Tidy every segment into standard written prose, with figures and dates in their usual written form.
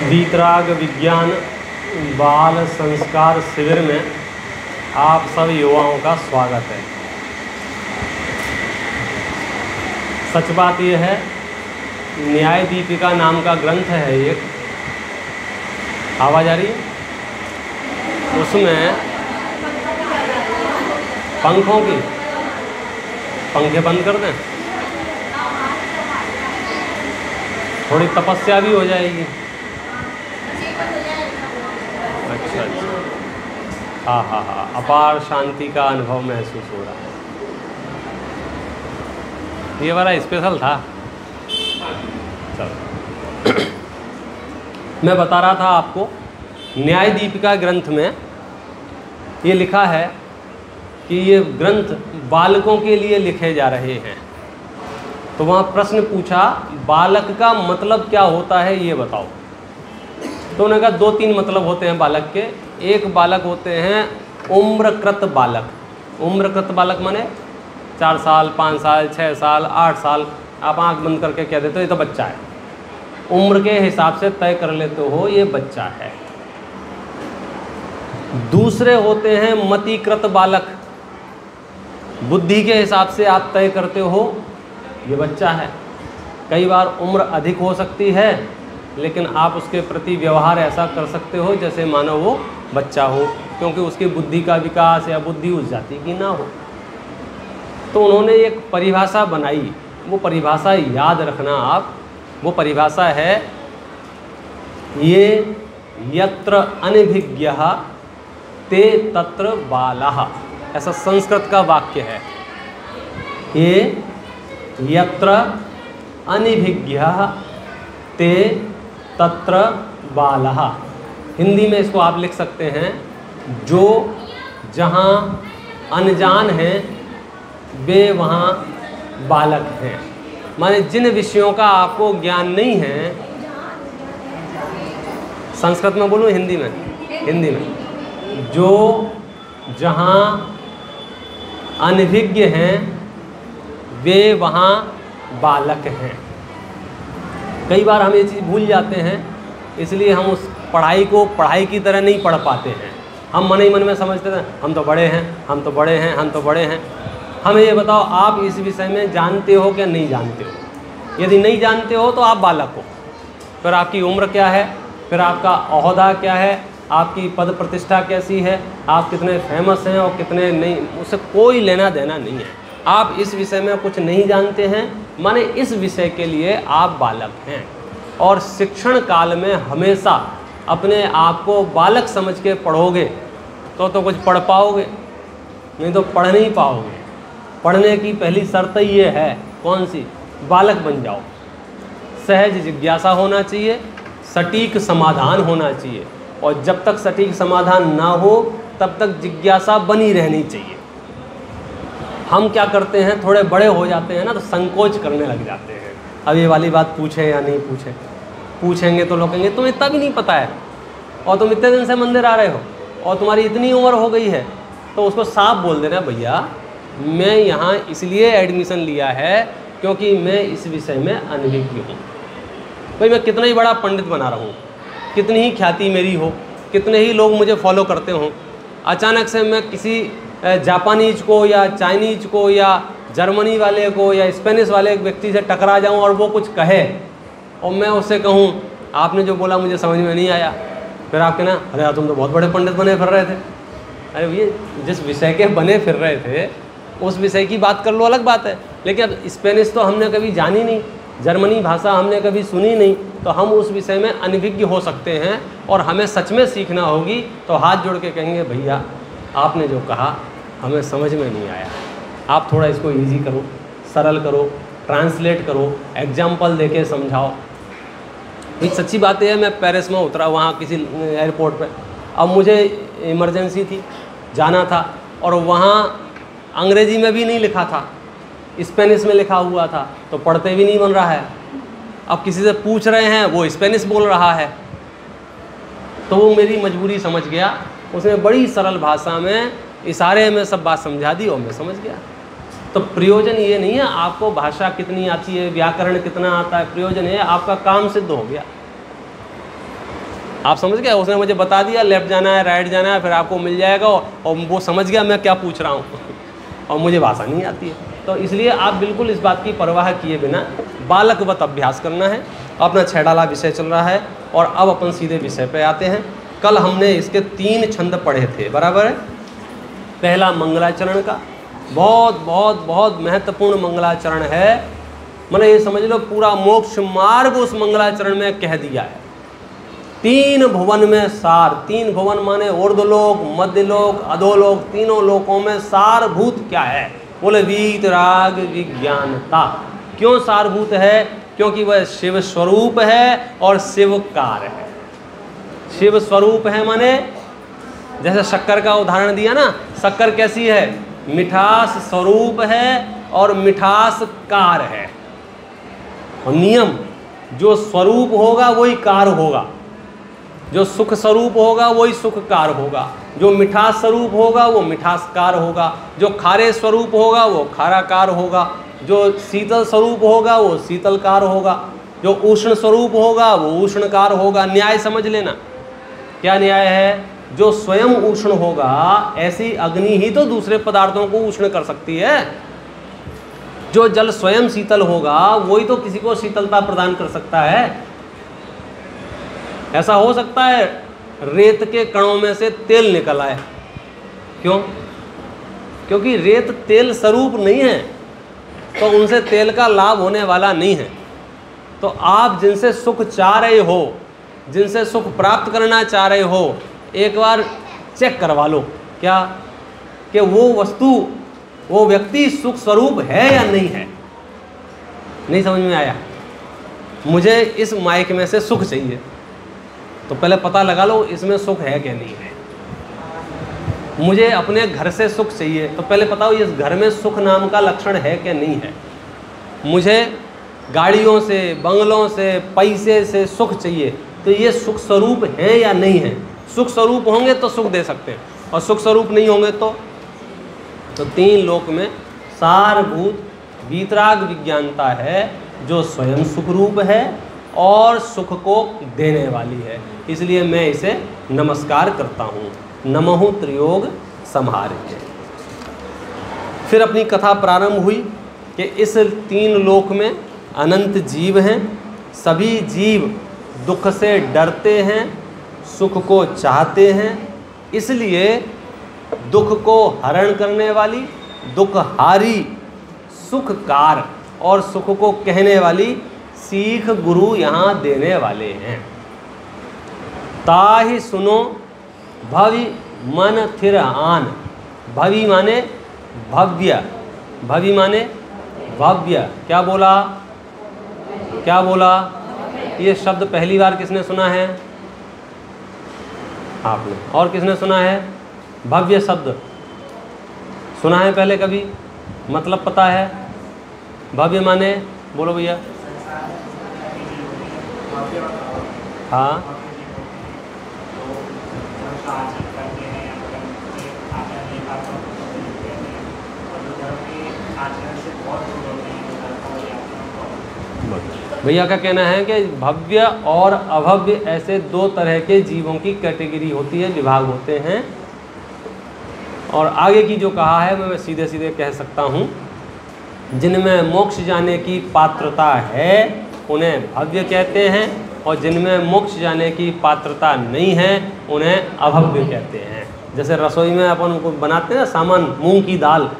वीतराग विज्ञान बाल संस्कार शिविर में आप सब युवाओं का स्वागत है। सच बात यह है, न्याय दीपिका नाम का ग्रंथ है एक, आवाज़ आ रही है? उसमें पंखों की पंखे बंद कर दें, थोड़ी तपस्या भी हो जाएगी। अच्छा अच्छा, हाँ हाँ हाँ, अपार शांति का अनुभव महसूस हो रहा है। ये वाला स्पेशल था। चलो मैं बता रहा था आपको, न्याय दीपिका ग्रंथ में ये लिखा है कि ये ग्रंथ बालकों के लिए लिखे जा रहे हैं। तो वहाँ प्रश्न पूछा, बालक का मतलब क्या होता है ये बताओ। तो उन्होंने कहा 2-3 मतलब होते हैं बालक के। एक बालक होते हैं उम्रकृत बालक। उम्रकृत बालक माने 4 साल, 5 साल, 6 साल, 8 साल, आप आंख बंद करके कह देते हो ये तो बच्चा है। उम्र के हिसाब से तय कर लेते हो ये बच्चा है। दूसरे होते हैं मतिकृत बालक। बुद्धि के हिसाब से आप तय करते हो ये बच्चा है। कई बार उम्र अधिक हो सकती है, लेकिन आप उसके प्रति व्यवहार ऐसा कर सकते हो जैसे मानो वो बच्चा हो, क्योंकि उसकी बुद्धि का विकास या बुद्धि उस जाति की ना हो। तो उन्होंने एक परिभाषा बनाई, वो परिभाषा याद रखना आप। वो परिभाषा है, ये यत्र अनभिज्ञः ते तत्र बालः। ऐसा संस्कृत का वाक्य है। ये यत्र अनभिज्ञः ते तत्र बालः। हिंदी में इसको आप लिख सकते हैं, जो जहाँ अनजान हैं वे वहाँ बालक हैं। माने जिन विषयों का आपको ज्ञान नहीं है, संस्कृत में बोलूँ हिंदी में? हिंदी में, जो जहाँ अनभिज्ञ हैं वे वहाँ बालक हैं। कई बार हम ये चीज़ भूल जाते हैं, इसलिए हम उस पढ़ाई को पढ़ाई की तरह नहीं पढ़ पाते हैं। हम मन ही मन में समझते हैं हम तो बड़े हैं, हम तो बड़े हैं, हम तो बड़े हैं। हमें ये बताओ, आप इस विषय में जानते हो क्या नहीं जानते हो? यदि नहीं जानते हो तो आप बालक हो। फिर आपकी उम्र क्या है, फिर आपका ओहदा क्या है, आपकी पद प्रतिष्ठा कैसी है, आप कितने फेमस हैं और कितने नहीं, उससे कोई लेना देना नहीं है। आप इस विषय में कुछ नहीं जानते हैं, माने इस विषय के लिए आप बालक हैं। और शिक्षण काल में हमेशा अपने आप को बालक समझ के पढ़ोगे तो कुछ पढ़ पाओगे, नहीं तो पढ़ नहीं पाओगे। पढ़ने की पहली शर्त ये है, कौन सी? बालक बन जाओ। सहज जिज्ञासा होना चाहिए, सटीक समाधान होना चाहिए, और जब तक सटीक समाधान ना हो तब तक जिज्ञासा बनी रहनी चाहिए। हम क्या करते हैं, थोड़े बड़े हो जाते हैं ना तो संकोच करने लग जाते हैं। अब ये वाली बात पूछें या नहीं पूछें, पूछेंगे तो लोग कहेंगे तुम्हें इतना भी नहीं पता है, और तुम इतने दिन से मंदिर आ रहे हो, और तुम्हारी इतनी उम्र हो गई है। तो उसको साफ बोल देना, भैया मैं यहाँ इसलिए एडमिशन लिया है क्योंकि मैं इस विषय में अनभिज्ञ हूँ। भाई मैं कितना ही बड़ा पंडित बना रहा हूँ, कितनी ही ख्याति मेरी हो, कितने ही लोग मुझे फॉलो करते हों, अचानक से मैं किसी जापानीज को या चाइनीज को या जर्मनी वाले को या स्पेनिश वाले एक व्यक्ति से टकरा जाऊं और वो कुछ कहे और मैं उससे कहूं आपने जो बोला मुझे समझ में नहीं आया, फिर आप कहना अरे यार तुम तो बहुत बड़े पंडित बने फिर रहे थे। अरे ये जिस विषय के बने फिर रहे थे उस विषय की बात कर लो, अलग बात है। लेकिन अब स्पेनिश तो हमने कभी जानी नहीं, जर्मनी भाषा हमने कभी सुनी नहीं, तो हम उस विषय में अनभिज्ञ हो सकते हैं और हमें सच में सीखना होगी। तो हाथ जोड़ के कहेंगे भैया आपने जो कहा हमें समझ में नहीं आया, आप थोड़ा इसको इजी करो, सरल करो, ट्रांसलेट करो, एग्जाम्पल देके समझाओ। एक सच्ची बात है, मैं पेरिस में उतरा वहाँ किसी एयरपोर्ट पे, अब मुझे इमरजेंसी थी, जाना था, और वहाँ अंग्रेज़ी में भी नहीं लिखा था, स्पेनिश में लिखा हुआ था, तो पढ़ते भी नहीं बन रहा है। अब किसी से पूछ रहे हैं वो स्पेनिश बोल रहा है, तो वो मेरी मजबूरी समझ गया उसने बड़ी सरल भाषा में इशारे में सब बात समझा दी और मैं समझ गया। तो प्रयोजन ये नहीं है आपको भाषा कितनी आती है, व्याकरण कितना आता है, प्रयोजन है आपका काम सिद्ध हो गया। आप समझ गए, उसने मुझे बता दिया लेफ्ट जाना है राइट जाना है, फिर आपको मिल जाएगा और वो समझ गया मैं क्या पूछ रहा हूँ और मुझे भाषा नहीं आती है। तो इसलिए आप बिल्कुल इस बात की परवाह किए बिना बालकवत अभ्यास करना है। अपना 6 डाला विषय चल रहा है और अब अपन सीधे विषय पे आते हैं। कल हमने इसके 3 छंद पढ़े थे, बराबर है। पहला मंगलाचरण का, बहुत बहुत बहुत महत्वपूर्ण मंगलाचरण है। मतलब ये समझ लो पूरा मोक्ष मार्ग उस मंगलाचरण में कह दिया है। 3 भुवन में सार, 3 भुवन माने ऊर्ध्वलोक, मध्यलोक, अधोलोक, तीनों लोकों में सारभूत क्या है? बोले वीतराग विज्ञानता। क्यों सारभूत है? क्योंकि वह शिव स्वरूप है और शिवकार है। शिव स्वरूप है माने जैसे शक्कर का उदाहरण दिया ना, शक्कर कैसी है? मिठास स्वरूप है और मिठास कार है। और नियम, जो स्वरूप होगा वही कार होगा, जो सुख स्वरूप होगा वही सुखकार होगा, जो मिठास स्वरूप होगा वो मिठासकार होगा, जो खारे स्वरूप होगा वो खाराकार होगा, जो शीतल स्वरूप होगा वो शीतलकार होगा, जो उष्ण स्वरूप होगा वो उष्णकार होगा। न्याय समझ लेना, क्या न्याय है? जो स्वयं उष्ण होगा, ऐसी अग्नि ही तो दूसरे पदार्थों को उष्ण कर सकती है। जो जल स्वयं शीतल होगा वही तो किसी को शीतलता प्रदान कर सकता है। ऐसा हो सकता है रेत के कणों में से तेल निकल आए, क्यों? क्योंकि रेत तेल स्वरूप नहीं है, तो उनसे तेल का लाभ होने वाला नहीं है। तो आप जिनसे सुख चाह रहे हो, जिनसे सुख प्राप्त करना चाह रहे हो, एक बार चेक करवा लो क्या कि वो वस्तु, वो व्यक्ति सुख स्वरूप है या नहीं है। नहीं समझ में आया? मुझे इस माइक में से सुख चाहिए, तो पहले पता लगा लो इसमें सुख है कि नहीं है। मुझे अपने घर से सुख चाहिए, तो पहले बताओ इस घर में सुख नाम का लक्षण है कि नहीं है। मुझे गाड़ियों से, बंगलों से, पैसे से सुख चाहिए, तो ये सुख स्वरूप है या नहीं है। सुख स्वरूप होंगे तो सुख दे सकते हैं, और सुख स्वरूप नहीं होंगे तो 3 लोक में सारभूत वीतराग विज्ञानता है, जो स्वयं सुख रूप है और सुख को देने वाली है। इसलिए मैं इसे नमस्कार करता हूँ। नमः त्रियोग संहार्य। फिर अपनी कथा प्रारंभ हुई कि इस 3 लोक में अनंत जीव हैं। सभी जीव दुख से डरते हैं, सुख को चाहते हैं। इसलिए दुख को हरण करने वाली, दुखहारी, सुखकार और सुख को कहने वाली सीख गुरु यहाँ देने वाले हैं। ताहि सुनो भवि मन थिर आन। भवि माने भव्य, भवि माने भव्य। क्या बोला? क्या बोला? ये शब्द पहली बार किसने सुना है? आपने। और किसने सुना है? भव्य शब्द सुना है पहले कभी? मतलब पता है? भव्य माने बोलो भैया। हाँ, भैया का कहना है कि भव्य और अभव्य ऐसे 2 तरह के जीवों की कैटेगरी होती है, विभाग होते हैं। और आगे की जो कहा है मैं सीधे सीधे कह सकता हूँ, जिनमें मोक्ष जाने की पात्रता है उन्हें भव्य कहते हैं, और जिनमें मोक्ष जाने की पात्रता नहीं है उन्हें अभव्य कहते हैं। जैसे रसोई में अपन को बनाते हैं ना सामान, मूंग की दाल,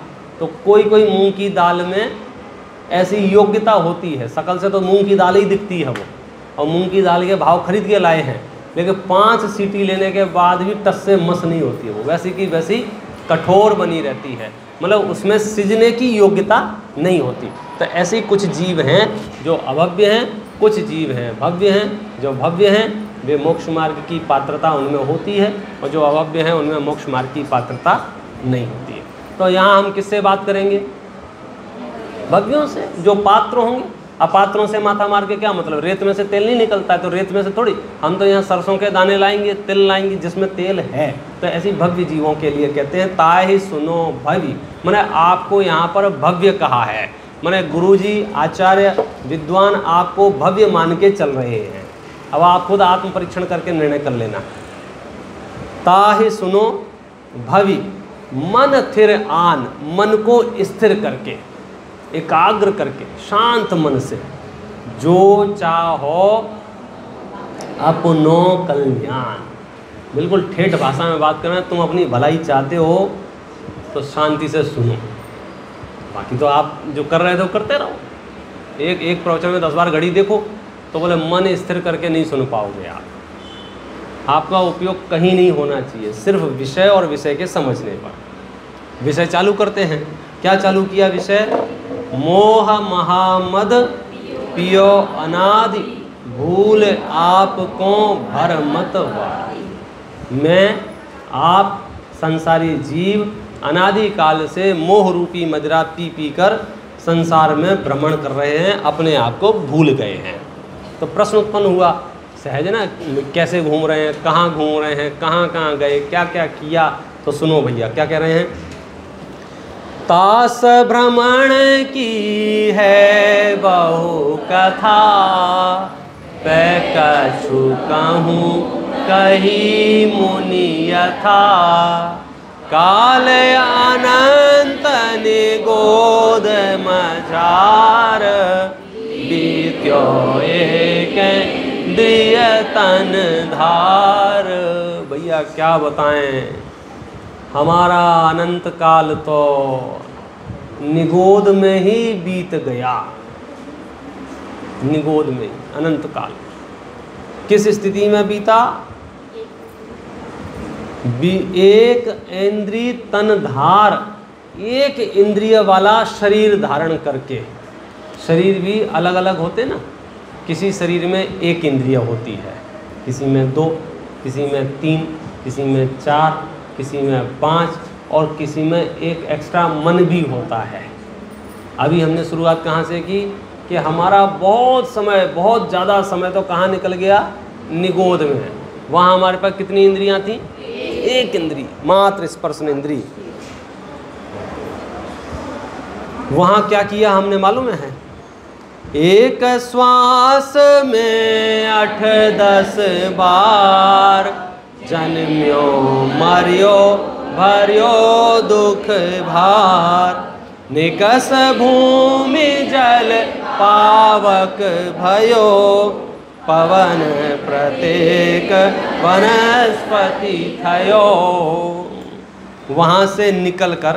तो कोई कोई मूंग की दाल में ऐसी योग्यता होती है, शकल से तो मूंग की दाल ही दिखती है वो, और मूंग की दाल के भाव खरीद के लाए हैं, लेकिन 5 सीटी लेने के बाद भी टस से मस नहीं होती है वो, वैसी की वैसी कठोर बनी रहती है। मतलब उसमें सिजने की योग्यता नहीं होती। तो ऐसे कुछ जीव हैं जो अभव्य हैं, कुछ जीव हैं भव्य हैं। जो भव्य हैं वे मोक्ष मार्ग की पात्रता उनमें होती है, और जो अभव्य हैं उनमें मोक्ष मार्ग की पात्रता नहीं होती है। तो यहाँ हम किससे बात करेंगे? भव्यों से, जो पात्र होंगे। अपात्रों से माथा मार के क्या मतलब? रेत में से तेल नहीं निकलता है, तो रेत में से थोड़ी, हम तो यहाँ सरसों के दाने लाएंगे, तिल लाएंगे जिसमें तेल है, तो ऐसी भव्य जीवों के लिए कहते हैं ताहि सुनो भव्य, माने आपको यहाँ पर भव्य कहा है, माने गुरुजी आचार्य विद्वान आपको भव्य मान के चल रहे हैं। अब आप खुद आत्म परीक्षण करके निर्णय कर लेना। ताहि सुनो भवि, मन थिर आन, मन को स्थिर करके, एकाग्र करके, शांत मन से, जो चाहो अपनो कल्याण। बिल्कुल ठेठ भाषा में बात करना, तुम अपनी भलाई चाहते हो तो शांति से सुनो, बाकी तो आप जो कर रहे थे वो करते रहो। एक प्रवचन में 10 बार घड़ी देखो तो बोले मन स्थिर करके नहीं सुन पाओगे आप। आपका उपयोग कहीं नहीं होना चाहिए, सिर्फ विषय और विषय के समझने पर। विषय चालू करते हैं। क्या चालू किया विषय? मोह महामद पियो अनादि, भूल आपको भर मत वारी। मैं आप संसारी जीव अनादि काल से मोह रूपी मदिरा पी पी कर संसार में भ्रमण कर रहे हैं, अपने आप को भूल गए हैं। तो प्रश्न उत्पन्न हुआ सहज ना, कैसे घूम रहे हैं, कहाँ घूम रहे हैं, कहाँ कहाँ गए, क्या क्या किया। तो सुनो भैया क्या कह रहे हैं। तास भ्रमण की है बहु कथा, पै कछु कहूँ कही मुनि यथा। काल अनंत निगोद मझार, बीत्यो एक इंद्रिय तन धार। भैया क्या बताएं, हमारा अनंत काल तो निगोद में ही बीत गया। निगोद में अनंत काल किस स्थिति में बीता? एक इंद्रिय तन धार, एक इंद्रिय वाला शरीर धारण करके। शरीर भी अलग अलग होते ना, किसी शरीर में एक इंद्रिय होती है, किसी में 2, किसी में 3, किसी में 4, किसी में 5 और किसी में एक एक्स्ट्रा मन भी होता है। अभी हमने शुरुआत कहाँ से की कि हमारा बहुत समय, बहुत ज़्यादा समय तो कहाँ निकल गया? निगोद में। वहाँ हमारे पास कितनी इंद्रियाँ थीं? एक इंद्री, मात्र स्पर्शन इंद्री। वहाँ क्या किया हमने मालूम है? एक श्वास में 8-10 बार, जन्म्यो मरियो भरियो दुख भार। निकस भूमि जल पावक भयो, पवन प्रत्येक वनस्पति थयो। वहाँ से निकल कर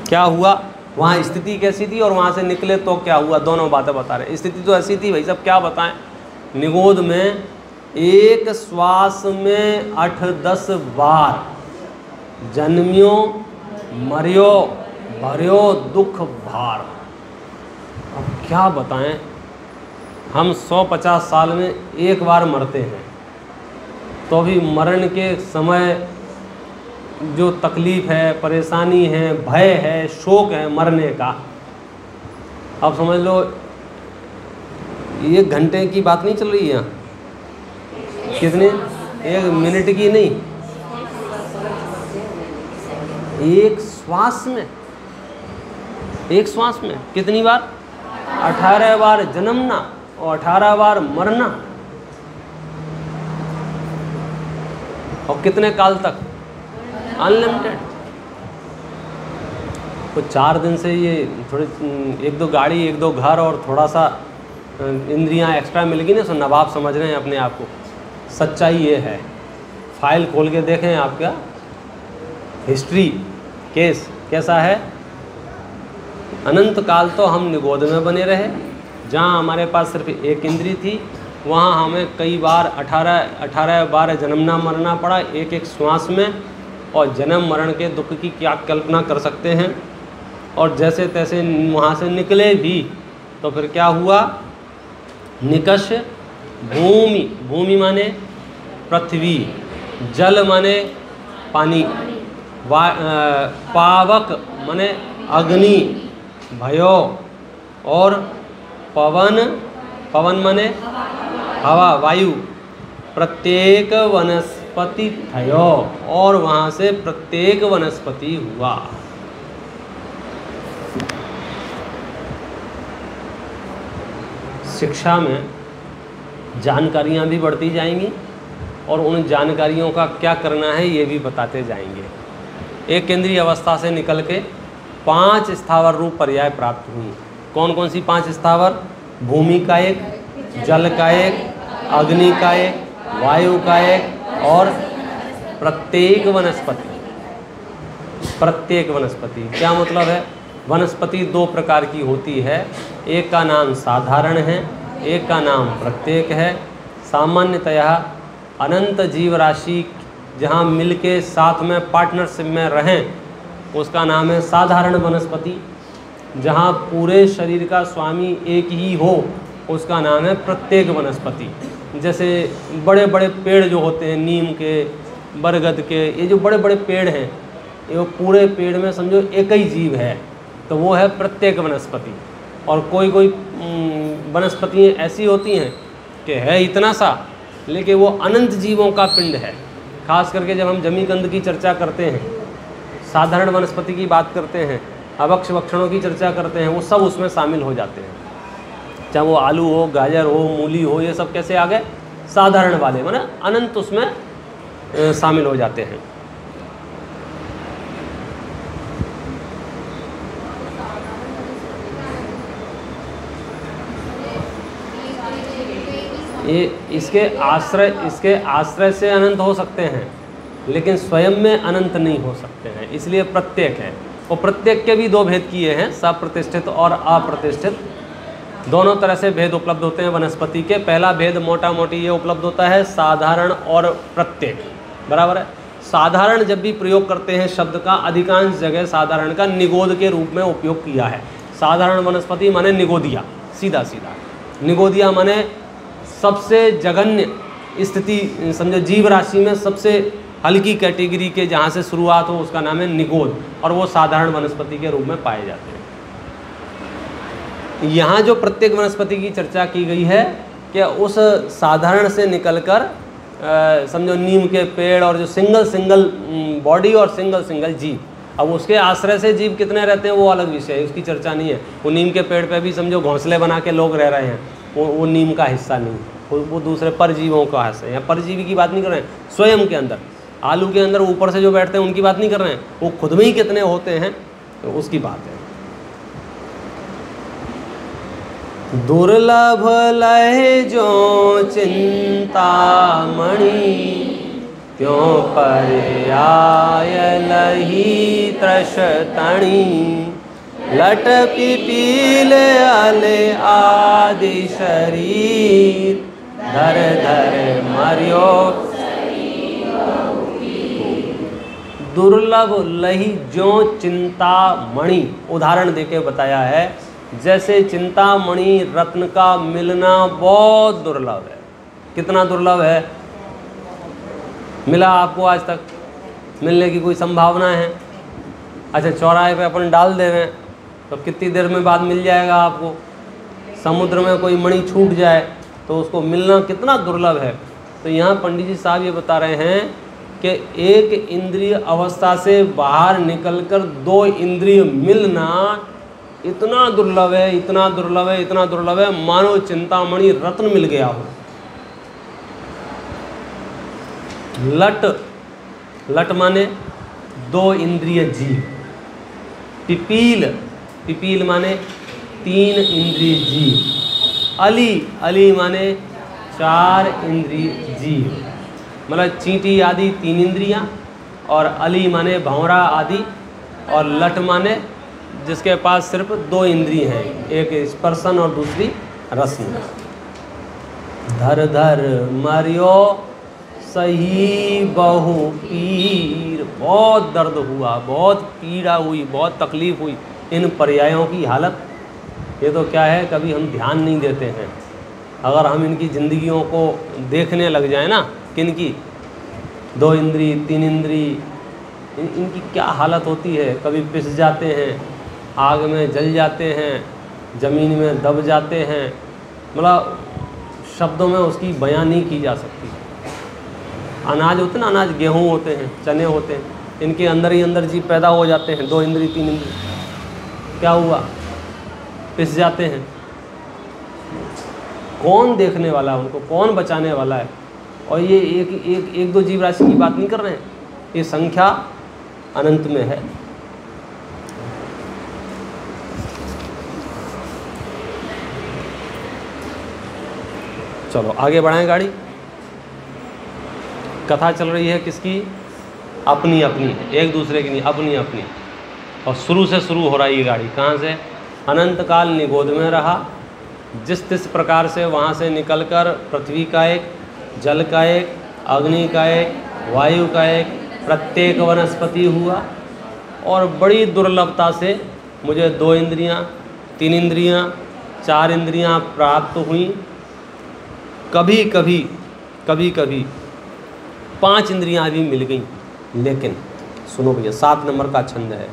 क्या हुआ, वहाँ स्थिति कैसी थी और वहाँ से निकले तो क्या हुआ, दोनों बातें बता रहे। स्थिति तो ऐसी थी भाई साहब, क्या बताएं। निगोद में एक श्वास में 8-10 बार, जन्म्यो मरियो भरियो दुख भार। अब क्या बताएं, हम 150 साल में एक बार मरते हैं, तो भी मरण के समय जो तकलीफ़ है, परेशानी है, भय है, शोक है मरने का, अब समझ लो 1 घंटे की बात नहीं चल रही है, कितने 1 मिनट की नहीं, एक श्वास में, एक श्वास में कितनी बार? 18 बार जन्मना और 18 बार मरना। और कितने काल तक? अनलिमिटेड। तो 4 दिन से ये थोड़ी 1-2 गाड़ी, 1-2 घर और थोड़ा सा इंद्रियां एक्स्ट्रा मिल गई ना, तो नवाब समझ रहे हैं अपने आप को। सच्चाई ये है, फाइल खोल के देखें आपका हिस्ट्री केस कैसा है। अनंत काल तो हम निगोद में बने रहे, जहाँ हमारे पास सिर्फ एक इंद्री थी, वहाँ हमें कई बार 18 बार जन्मना मरना पड़ा एक एक श्वास में। और जन्म मरण के दुख की क्या कल्पना कर सकते हैं। और जैसे तैसे वहाँ से निकले भी तो फिर क्या हुआ? निकष भूमि, भूमि माने पृथ्वी, जल माने पानी, पावक माने अग्नि, भयो और पवन, पवन माने हवा वायु, प्रत्येक वनस्पति थयो, और वहाँ से प्रत्येक वनस्पति हुआ। शिक्षा में जानकारियाँ भी बढ़ती जाएंगी और उन जानकारियों का क्या करना है ये भी बताते जाएंगे। एक केंद्रीय अवस्था से निकल के 5 स्थावर रूप पर्याय प्राप्त हुई। कौन कौन सी 5 स्थावर? भूमि का एक, जल का एक, अग्नि का एक, वायु का एक और प्रत्येक वनस्पति। प्रत्येक वनस्पति क्या मतलब है? वनस्पति 2 प्रकार की होती है, एक का नाम साधारण है, एक का नाम प्रत्येक है। सामान्यतया अनंत जीव राशि जहाँ मिलके साथ में पार्टनरशिप में रहें उसका नाम है साधारण वनस्पति। जहाँ पूरे शरीर का स्वामी एक ही हो उसका नाम है प्रत्येक वनस्पति। जैसे बड़े बड़े पेड़ जो होते हैं, नीम के, बरगद के, ये जो बड़े बड़े पेड़ हैं, ये पूरे पेड़ में समझो एक ही जीव है, तो वो है प्रत्येक वनस्पति। और कोई कोई वनस्पतियाँ ऐसी होती हैं कि है इतना सा लेकिन वो अनंत जीवों का पिंड है। खास करके जब हम जमीकंद की चर्चा करते हैं, साधारण वनस्पति की बात करते हैं, अवक्ष वक्षणों की चर्चा करते हैं, वो सब उसमें शामिल हो जाते हैं। चाहे वो आलू हो, गाजर हो, मूली हो, ये सब कैसे आ गए? साधारण वाले, माने अनंत उसमें शामिल हो जाते हैं। ये इसके आश्रय से अनंत हो सकते हैं, लेकिन स्वयं में अनंत नहीं हो सकते हैं, इसलिए प्रत्येक है। और प्रत्येक के भी 2 भेद किए हैं, सप्रतिष्ठित और अप्रतिष्ठित। दोनों तरह से भेद उपलब्ध होते हैं वनस्पति के। पहला भेद मोटा मोटी ये उपलब्ध होता है साधारण और प्रत्येक, बराबर है। साधारण जब भी प्रयोग करते हैं शब्द का, अधिकांश जगह साधारण का निगोद के रूप में उपयोग किया है। साधारण वनस्पति माने निगोदिया, सीधा सीधा। निगोदिया माने सबसे जघन्य स्थिति, समझो जीव राशि में सबसे हल्की कैटेगरी के जहाँ से शुरुआत हो उसका नाम है निगोद, और वो साधारण वनस्पति के रूप में पाए जाते हैं। यहाँ जो प्रत्येक वनस्पति की चर्चा की गई है कि उस साधारण से निकलकर समझो नीम के पेड़ और जो सिंगल बॉडी और सिंगल जीव, अब उसके आश्रय से जीव कितने रहते हैं वो अलग विषय है, उसकी चर्चा नहीं है। वो नीम के पेड़ पे भी समझो घोंसले बना के लोग रह रहे हैं, वो नीम का हिस्सा नहीं, वो दूसरे परजीवों का हिस्सा है। यहाँ परजीवी की बात नहीं कर रहे हैं, स्वयं के अंदर आलू के अंदर ऊपर से जो बैठते हैं उनकी बात नहीं कर रहे हैं, वो खुद में ही कितने होते हैं तो उसकी बात है। दुर्लभ लहे जो चिंतामणि, त्यों पर्याय लही त्रशतणी। लट पिपील अले आदि शरीर, धर धर मर्यो। दुर्लभ लही जो चिंतामणि, उदाहरण देके बताया है। जैसे चिंतामणि रत्न का मिलना बहुत दुर्लभ है। कितना दुर्लभ है? मिला आपको आज तक? मिलने की कोई संभावना है? अच्छा, चौराहे पे अपन डाल दे रहे हैं तो कितनी देर में बाद मिल जाएगा आपको? समुद्र में कोई मणि छूट जाए तो उसको मिलना कितना दुर्लभ है। तो यहाँ पंडित जी साहब ये बता रहे हैं कि एक इंद्रिय अवस्था से बाहर निकलकर 2 इंद्रिय मिलना इतना दुर्लभ है, इतना दुर्लभ है, इतना दुर्लभ है, मानो चिंतामणि रत्न मिल गया हो। लट माने 2 इंद्रिय जीव। पिपील माने 3 इंद्रिय जीव। अली माने 4 इंद्रिय जीव, मतलब चींटी आदि 3 इंद्रियां, और अली माने भंवरा आदि, और लट माने जिसके पास सिर्फ 2 इंद्रिय हैं, एक स्पर्शन और दूसरी रसना। धर धर मरियो सही बहु पीर, बहुत दर्द हुआ, बहुत पीड़ा हुई, बहुत तकलीफ हुई। इन पर्यायों की हालत ये तो क्या है, कभी हम ध्यान नहीं देते हैं। अगर हम इनकी ज़िंदगियों को देखने लग जाए ना, किनकी 2 इंद्री 3 इंद्री, इनकी क्या हालत होती है। कभी पिस जाते हैं, आग में जल जाते हैं, ज़मीन में दब जाते हैं, मतलब शब्दों में उसकी बयान नहीं की जा सकती। अनाज होते हैं ना, अनाज गेहूँ होते हैं, चने होते हैं, इनके अंदर ही अंदर जीव पैदा हो जाते हैं, 2 इंद्री 3 इंद्री, क्या हुआ, पिस जाते हैं। कौन देखने वाला है उनको, कौन बचाने वाला है? और ये एक दो जीव राशि की बात नहीं कर रहे हैं, ये संख्या अनंत में है। चलो आगे बढ़ाएं गाड़ी। कथा चल रही है किसकी? अपनी अपनी, एक दूसरे की नहीं, अपनी अपनी। और शुरू से शुरू हो रहा है ये गाड़ी, कहाँ से? अनंत काल निगोद में रहा, जिस प्रकार से वहाँ से निकलकर पृथ्वी का एक, जल का एक, अग्नि का एक, वायु का एक, प्रत्येक वनस्पति हुआ। और बड़ी दुर्लभता से मुझे 2 इंद्रियाँ, 3 इंद्रियाँ, 4 इंद्रियाँ प्राप्त हुई। कभी कभी 5 इंद्रियाँ भी मिल गईं। लेकिन सुनो भैया, 7 नंबर का छंद है।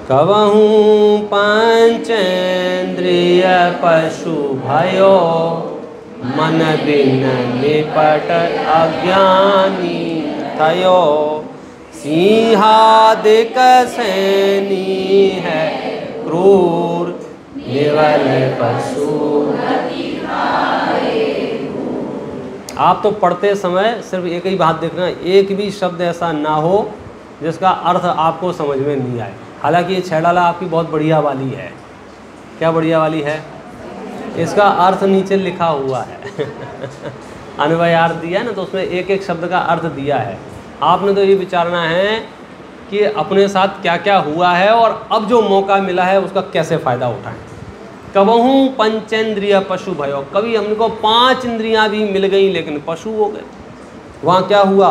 कवहूँ पंचेन्द्रिय पशु भयो, मन बिन निपट अज्ञानी थयो। सिंहादिक सैनी है क्रूर, निवल पशु। आप तो पढ़ते समय सिर्फ एक ही बात देखना, एक भी शब्द ऐसा ना हो जिसका अर्थ आपको समझ में नहीं आए। हालांकि ये छैडाला आपकी बहुत बढ़िया वाली है। क्या बढ़िया वाली है? इसका अर्थ नीचे लिखा हुआ है अन्वयार्थ दिया है ना, तो उसमें एक एक शब्द का अर्थ दिया है। आपने तो ये विचारना है कि अपने साथ क्या क्या हुआ है और अब जो मौका मिला है उसका कैसे फ़ायदा उठाएं। कबहूँ पंचेंद्रिय पशु भयो, कभी हमको 5 इंद्रियां भी मिल गई लेकिन पशु हो गए। वहाँ क्या हुआ?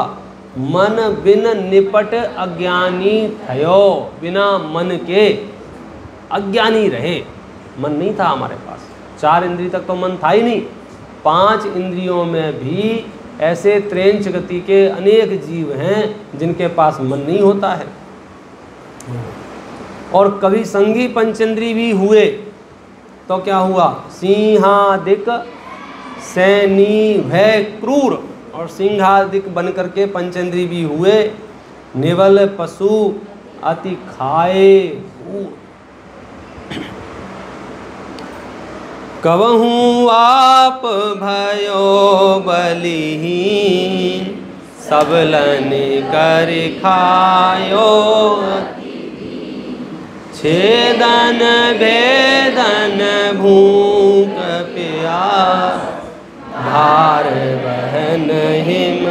मन बिन निपट अज्ञानी थयो, बिना मन के अज्ञानी रहे। मन नहीं था हमारे पास, 4 इंद्रिय तक तो मन था ही नहीं। 5 इंद्रियों में भी ऐसे त्रेंच गति के अनेक जीव हैं जिनके पास मन नहीं होता है। और कभी संगी पंचेंद्रिय भी हुए तो क्या हुआ? सिंहादिक सैनी भय क्रूर, और सिंहादिक बन करके पंचेंद्रिय भी हुए। निवल पशु अति खाए। कवहूँ आप भयो बलिहीन, सबलन कर खायो। छेदन भेदन भूख प्यास, भार बहन हिम।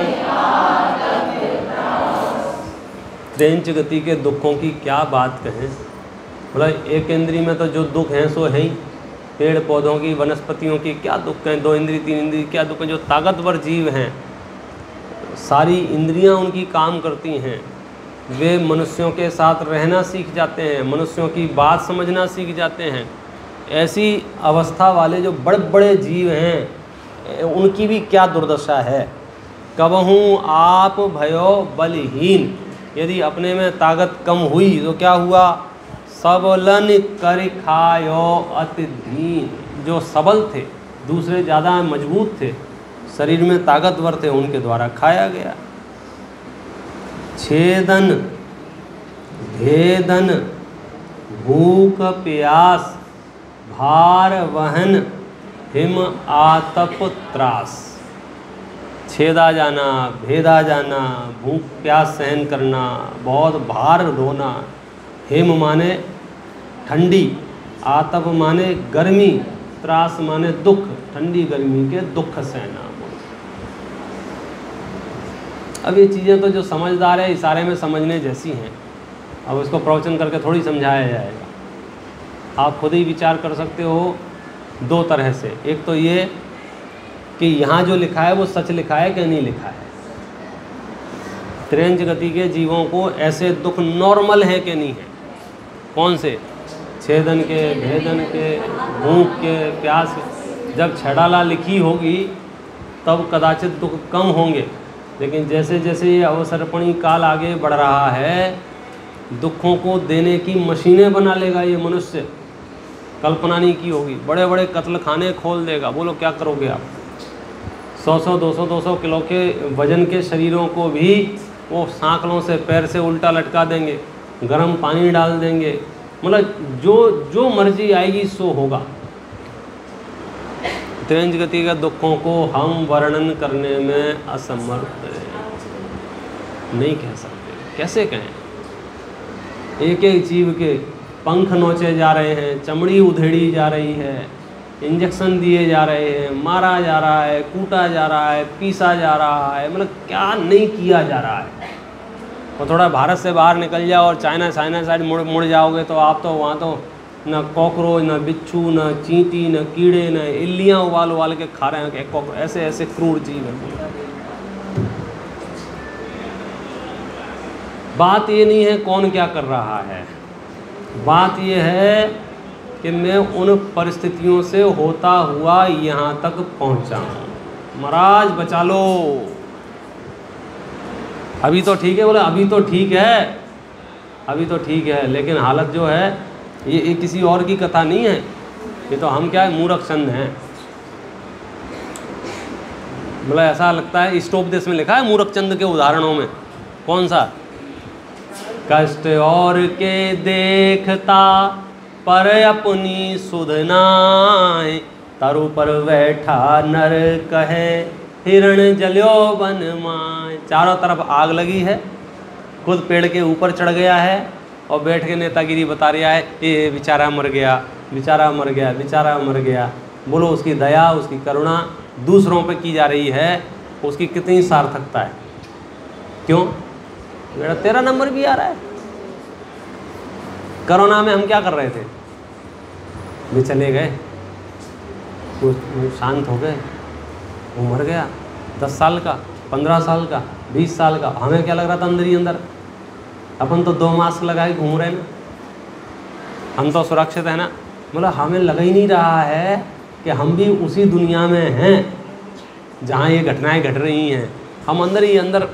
त्रेंच गति के दुखों की क्या बात कहें। मतलब एक इंद्रिय में तो जो दुख हैं सो है ही। पेड़ पौधों की, वनस्पतियों की क्या दुख हैं, 2 इंद्रिय 3 इंद्रिय क्या दुख हैं। जो ताकतवर जीव हैं, सारी इंद्रियां उनकी काम करती हैं, वे मनुष्यों के साथ रहना सीख जाते हैं, मनुष्यों की बात समझना सीख जाते हैं। ऐसी अवस्था वाले जो बड़े बड़े जीव हैं, उनकी भी क्या दुर्दशा है। कबहूँ आप भयो बलहीन, यदि अपने में ताकत कम हुई तो क्या हुआ? सबलन कर खायो अति दीन, जो सबल थे, दूसरे ज़्यादा मजबूत थे, शरीर में ताकतवर थे, उनके द्वारा खाया गया। छेदन भेदन भूख प्यास, भार वहन हिम आतप त्रास। छेदा जाना, भेदा जाना, भूख प्यास सहन करना, बहुत भार ढोना। हिम माने ठंडी, आतप माने गर्मी, त्रास माने दुख, ठंडी गर्मी के दुख सहना। अब ये चीज़ें तो जो समझदार है इशारे में समझने जैसी हैं। अब इसको प्रवचन करके थोड़ी समझाया जाएगा। आप खुद ही विचार कर सकते हो 2 तरह से। एक तो ये कि यहाँ जो लिखा है वो सच लिखा है कि नहीं लिखा है। त्रेंच गति के जीवों को ऐसे दुख नॉर्मल है कि नहीं है। कौन से? छेदन के, भेदन के, भूख के, प्यास के। जब छैडाला लिखी होगी तब कदाचित दुख कम होंगे, लेकिन जैसे जैसे ये अवसर्पणी काल आगे बढ़ रहा है, दुखों को देने की मशीनें बना लेगा ये मनुष्य। कल्पना नहीं की होगी, बड़े बड़े कत्ल खाने खोल देगा। बोलो क्या करोगे आप? 100 200 किलो के वजन के शरीरों को भी वो सांकलों से पैर से उल्टा लटका देंगे, गर्म पानी डाल देंगे, मतलब जो मर्जी आएगी सो होगा। तेज गति के दुखों को हम वर्णन करने में असमर्थ हैं, नहीं कह सकते। कैसे कहें? एक एक जीव के पंख नोचे जा रहे हैं, चमड़ी उधेड़ी जा रही है, इंजेक्शन दिए जा रहे हैं, मारा जा रहा है, कूटा जा रहा है, पीसा जा रहा है, मतलब क्या नहीं किया जा रहा है। और थोड़ा भारत से बाहर निकल जाओ और चाइना साइड मुड़ जाओगे तो आप तो वहाँ तो न कॉकरोच, न बिच्छू, न चींटी, न कीड़े, न इल्लियाँ उबाल के खा रहे हैं कॉकरोच, ऐसे क्रूर जीव है। बात ये नहीं है कौन क्या कर रहा है, बात ये है कि मैं उन परिस्थितियों से होता हुआ यहाँ तक पहुँचा हूँ। महाराज बचा लो। अभी तो ठीक है, बोले अभी तो ठीक है, अभी तो ठीक है, लेकिन हालत जो है ये किसी और की कथा नहीं है, ये तो हम क्या है, मूर्ख चंद हैं। मतलब ऐसा लगता है स्टोपदेश में लिखा है मूर्ख चंद के उदाहरणों में, कौन सा? कष्ट और के देखता पर अपनी सुध नाय, तरु पर बैठा नर कहे हिरण जल्यो बन माय। चारों तरफ आग लगी है, खुद पेड़ के ऊपर चढ़ गया है और बैठ के नेतागिरी बता रहा है, ये बेचारा मर गया, बेचारा मर गया, बेचारा मर गया। बोलो उसकी दया, उसकी करुणा दूसरों पे की जा रही है, उसकी कितनी सार्थकता है। क्यों? मेरा 13 नंबर भी आ रहा है। कोरोना में हम क्या कर रहे थे? वे चले गए, वो शांत हो गए, वो मर गया, 10 साल का, 15 साल का, 20 साल का। हमें क्या लग रहा था अंदर ही अंदर? अपन तो 2 मास्क लगाए घूम रहे हैं ना, हम तो सुरक्षित है ना। मतलब हमें लग ही नहीं रहा है कि हम भी उसी दुनिया में हैं जहाँ ये घटनाएं घट रही हैं। हम अंदर ही अंदर,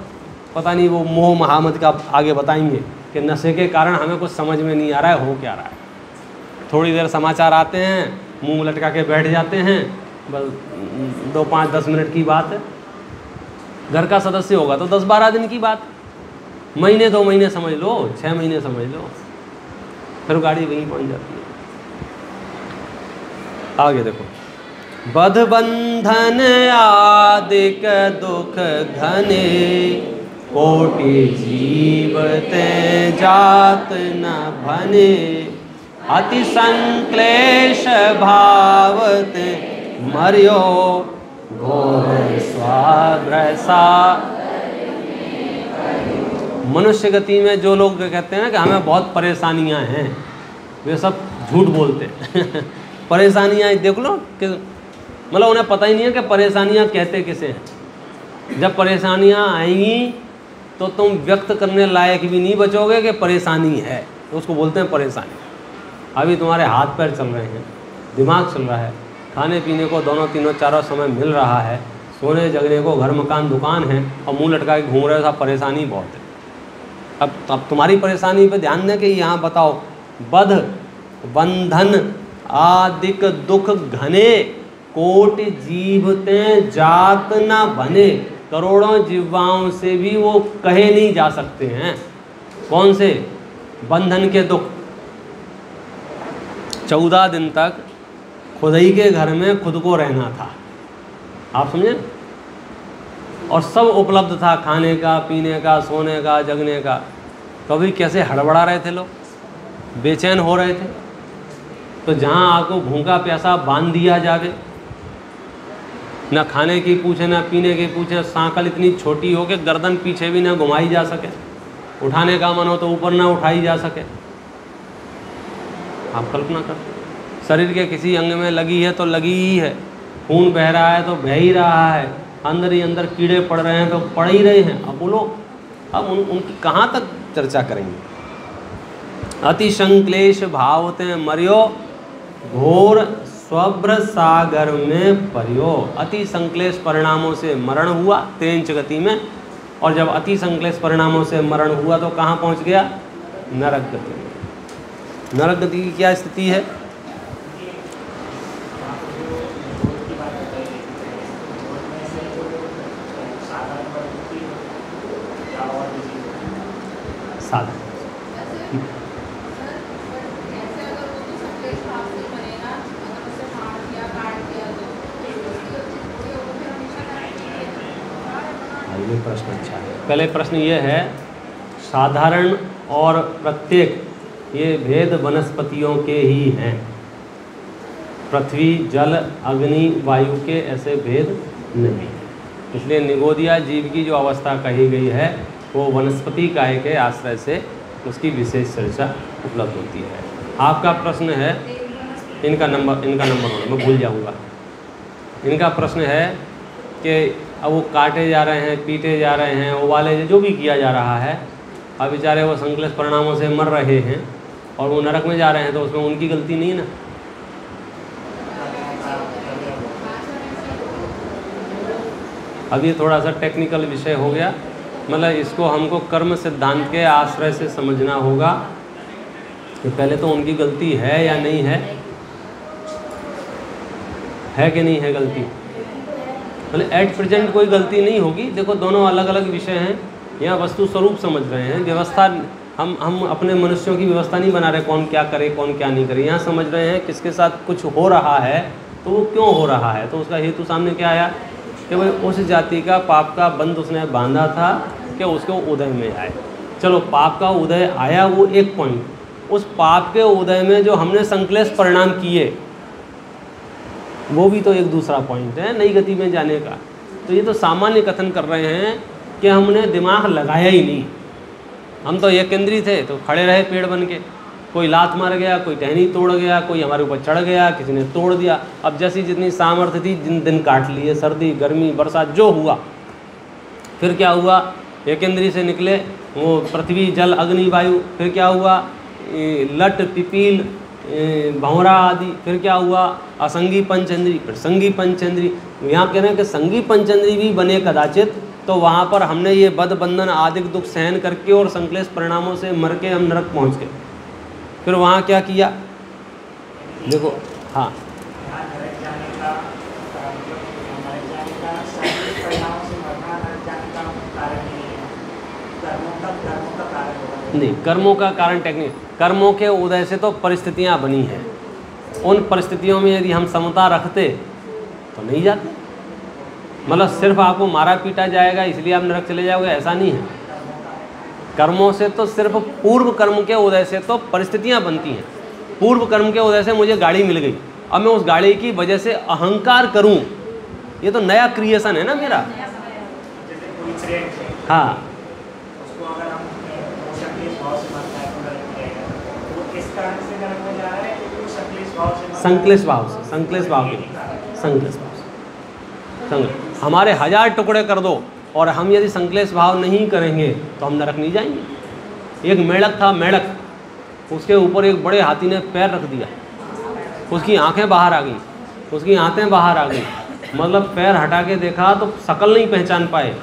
पता नहीं वो मोह महामत का आगे बताएंगे कि नशे के कारण हमें कुछ समझ में नहीं आ रहा है हो क्या रहा है। थोड़ी देर समाचार आते हैं, मुंह लटका के बैठ जाते हैं, बस 2 5 10 मिनट की बात है। घर का सदस्य होगा तो 10-12 दिन की बात, महीने 2 महीने समझ लो, 6 महीने समझ लो, फिर गाड़ी वहीं पहुंच जाती है। आगे देखो, बध बंधन आदिक दुख घने, कोटि जीवते जात न भने, अति संक्लेश भावते मरियो, घोर स्वाग्रसा। मनुष्य गति में जो लोग कहते हैं कि हमें बहुत परेशानियां हैं, वे सब झूठ बोलते हैं। परेशानियां देख लो कि मतलब उन्हें पता ही नहीं है कि परेशानियां कहते किसे हैं। जब परेशानियां आएंगी तो तुम व्यक्त करने लायक भी नहीं बचोगे कि परेशानी है, तो उसको बोलते हैं परेशानी। अभी तुम्हारे हाथ पैर चल रहे हैं, दिमाग चल रहा है, खाने पीने को दोनों तीनों चारों समय मिल रहा है, सोने जगने को घर मकान दुकान है, और मुंह लटका के घूम रहे हो, सब परेशानी बहुत है। अब तुम्हारी परेशानी पे ध्यान दें कि यहाँ बताओ, बध बंधन आदिक दुख घने, कोट जीवते जात न बने। करोड़ों जिह्वाओं से भी वो कहे नहीं जा सकते हैं। कौन से? बंधन के दुख। 14 दिन तक खुद ही के घर में खुद को रहना था, आप समझे? और सब उपलब्ध था, खाने का, पीने का, सोने का, जगने का। कभी कैसे हड़बड़ा रहे थे लोग, बेचैन हो रहे थे। तो जहाँ आपको भूखा प्यासा बांध दिया जावे, न खाने की पूछे न पीने की पूछे, सांकल इतनी छोटी हो कि गर्दन पीछे भी न घुमाई जा सके, उठाने का मन हो तो ऊपर ना उठाई जा सके। आप कल्पना कर, शरीर के किसी अंग में लगी है तो लगी ही है, खून बह रहा है तो बह ही रहा है, अंदर ही अंदर कीड़े पड़ रहे हैं तो पड़ ही रहे हैं। अब बोलो, अब उनकी कहाँ तक चर्चा करेंगे? अति संक्लेश भावते मरियो, घोर स्वभ्र सागर में परियो। अति संक्लेश परिणामों से मरण हुआ तेज गति में, और जब अति संक्लेश परिणामों से मरण हुआ तो कहाँ पहुँच गया? नरक गति में। नरक गति की क्या स्थिति है? साधारण। ये प्रश्न अच्छा है। पहले प्रश्न ये है, साधारण और प्रत्येक ये भेद वनस्पतियों के ही हैं। पृथ्वी, जल, अग्नि, वायु के ऐसे भेद नहीं। इसलिए निगोदिया जीव की जो अवस्था कही गई है वो वनस्पति काय के आश्रय से उसकी विशेष चर्चा उपलब्ध होती है। आपका प्रश्न है, इनका नंबर होना, मैं भूल जाऊंगा। इनका प्रश्न है कि अब वो काटे जा रहे हैं, पीटे जा रहे हैं, उबाले जो भी किया जा रहा है, अब बेचारे वो संकलेश परिणामों से मर रहे हैं और वो नरक में जा रहे हैं, तो उसमें उनकी गलती नहीं है ना। अब ये थोड़ा सा टेक्निकल विषय हो गया, मतलब इसको हमको कर्म सिद्धांत के आश्रय से समझना होगा कि पहले तो उनकी गलती है या नहीं है कि नहीं है गलती। मतलब एट प्रेजेंट कोई गलती नहीं होगी। देखो दोनों अलग अलग विषय हैं, यहाँ वस्तु स्वरूप समझ रहे हैं, व्यवस्था हम अपने मनुष्यों की व्यवस्था नहीं बना रहे कौन क्या करे कौन क्या नहीं करे। यहाँ समझ रहे हैं किसके साथ कुछ हो रहा है तो वो क्यों हो रहा है, तो उसका हेतु सामने क्या आया कि भाई उस जाति का पाप का बंध उसने बांधा था कि उसको उदय में आए। चलो पाप का उदय आया वो एक पॉइंट, उस पाप के उदय में जो हमने संकलेश परिणाम किए वो भी तो एक दूसरा पॉइंट है नई गति में जाने का। तो ये तो सामान्य कथन कर रहे हैं कि हमने दिमाग लगाया ही नहीं, हम तो एक केंद्रीय थे तो खड़े रहे पेड़ बन के, कोई लात मार गया, कोई टहनी तोड़ गया, कोई हमारे ऊपर चढ़ गया, किसी ने तोड़ दिया। अब जैसी जितनी सामर्थ्य थी दिन काट लिए, सर्दी गर्मी बरसात जो हुआ। फिर क्या हुआ, एक इंद्रिय से निकले वो पृथ्वी जल अग्नि वायु, फिर क्या हुआ लट पिपील भंवरा आदि, फिर क्या हुआ असंगी पंचेंद्री, फिर संगी पंचेंद्री। यहाँ कह रहे हैं कि संगी पंचेंद्री भी बने कदाचित, तो वहाँ पर हमने ये बद बंधन आदि दुख सहन करके और संकलेश परिणामों से मर के हम नरक पहुँच गए। फिर वहाँ क्या किया देखो, हाँ नहीं, कर्मों का कारण टेक्निक, कर्मों के उदय से तो परिस्थितियाँ बनी हैं। उन परिस्थितियों में यदि हम समता रखते तो नहीं जाते। मतलब सिर्फ आपको मारा पीटा जाएगा इसलिए आप नरक चले जाओगे ऐसा नहीं है। कर्मों से तो सिर्फ पूर्व कर्म के उदय से तो परिस्थितियाँ बनती हैं। पूर्व कर्म के उदय से मुझे गाड़ी मिल गई, अब मैं उस गाड़ी की वजह से अहंकार करूं, ये तो नया क्रिएशन है ना मेरा। हाँ संकलेश भाव से, संकलेश भाव के, संकलेश भाव से हमारे 1000 टुकड़े कर दो और हम यदि संकलेश भाव नहीं करेंगे तो हम नरक नहीं जाएंगे। एक मेढक था, मेढक, उसके ऊपर एक बड़े हाथी ने पैर रख दिया, उसकी आंखें बाहर आ गई, उसकी आंतें बाहर आ गई, मतलब पैर हटा के देखा तो शकल नहीं पहचान पाए,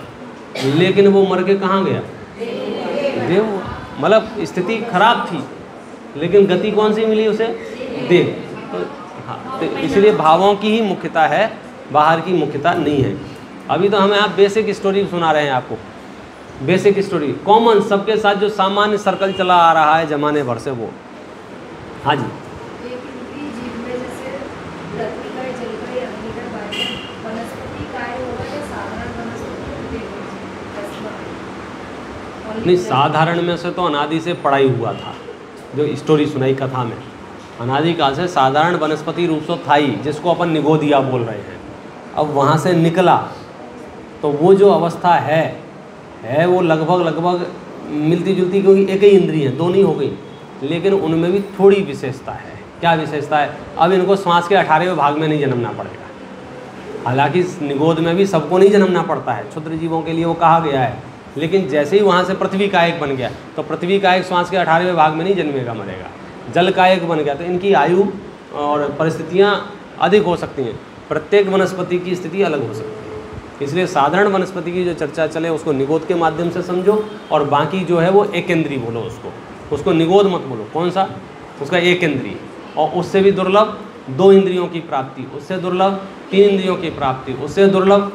लेकिन वो मर के कहाँ गया, देव। मतलब स्थिति खराब थी लेकिन गति कौन सी मिली उसे, देव। तो हाँ, तो इसलिए भावों की ही मुख्यता है, बाहर की मुख्यता नहीं है। अभी तो हमें आप बेसिक स्टोरी सुना रहे हैं आपको, बेसिक स्टोरी कॉमन सबके साथ जो सामान्य सर्कल चला आ रहा है जमाने भर से वो। हाँ जी, नहीं साधारण में से तो अनादि से पढ़ाई हुआ था, जो स्टोरी सुनाई कथा में अनादि काल से साधारण वनस्पति रूप से था ही, जिसको अपन निगोदिया बोल रहे हैं। अब वहाँ से निकला तो वो जो अवस्था है वो लगभग मिलती जुलती, क्योंकि एक ही इंद्रिय है, दो नहीं हो गई, लेकिन उनमें भी थोड़ी विशेषता है। क्या विशेषता है, अब इनको श्वास के 18वें भाग में नहीं जन्मना पड़ेगा। हालांकि निगोद में भी सबको नहीं जन्मना पड़ता है, क्षुद्र जीवों के लिए वो कहा गया है, लेकिन जैसे ही वहाँ से पृथ्वी का एक बन गया तो पृथ्वी का एक श्वास के 18वें भाग में नहीं जन्मेगा मरेगा। जल का एक बन गया तो इनकी आयु और परिस्थितियाँ अधिक हो सकती हैं, प्रत्येक वनस्पति की स्थिति अलग हो सकती है। इसलिए साधारण वनस्पति की जो चर्चा चले उसको निगोद के माध्यम से समझो, और बाकी जो है वो एक इंद्रिय बोलो, उसको निगोद मत बोलो। कौन सा, उसका एक इंद्रिय, और उससे भी दुर्लभ 2 इंद्रियों की प्राप्ति, उससे दुर्लभ 3 इंद्रियों की प्राप्ति, उससे दुर्लभ।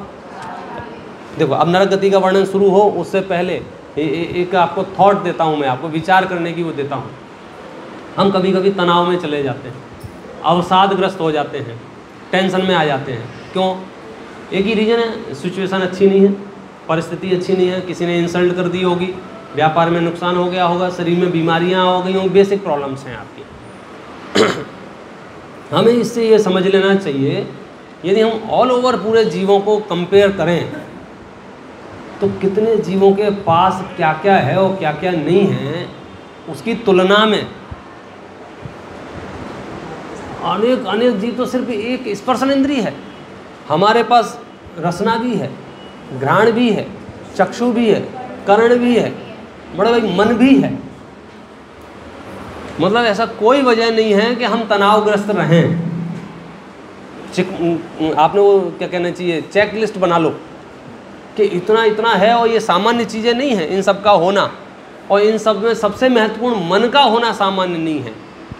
देखो अब नरक गति का वर्णन शुरू हो उससे पहले एक आपको थॉट देता हूँ, मैं आपको विचार करने की वो देता हूँ। हम कभी कभी तनाव में चले जाते हैं, अवसादग्रस्त हो जाते हैं, टेंशन में आ जाते हैं। क्यों? एक ही रीज़न है, सिचुएशन अच्छी नहीं है, परिस्थिति अच्छी नहीं है, किसी ने इंसल्ट कर दी होगी, व्यापार में नुकसान हो गया होगा, शरीर में बीमारियां हो गई होंगी, बेसिक प्रॉब्लम्स हैं आपकी। हमें इससे ये समझ लेना चाहिए, यदि हम ऑल ओवर पूरे जीवों को कंपेयर करें तो कितने जीवों के पास क्या क्या है और क्या क्या नहीं है, उसकी तुलना में अनेक अनेक जीव तो सिर्फ एक स्पर्शन इंद्रिय है। हमारे पास रसना भी है, घ्राण भी है, चक्षु भी है, कर्ण भी है, बड़े भाई मन भी है। मतलब ऐसा कोई वजह नहीं है कि हम तनावग्रस्त रहें। आपने वो क्या कहना चाहिए, चेक लिस्ट बना लो कि इतना इतना है, और ये सामान्य चीज़ें नहीं हैं इन सब का होना, और इन सब में सबसे महत्वपूर्ण मन का होना सामान्य नहीं है।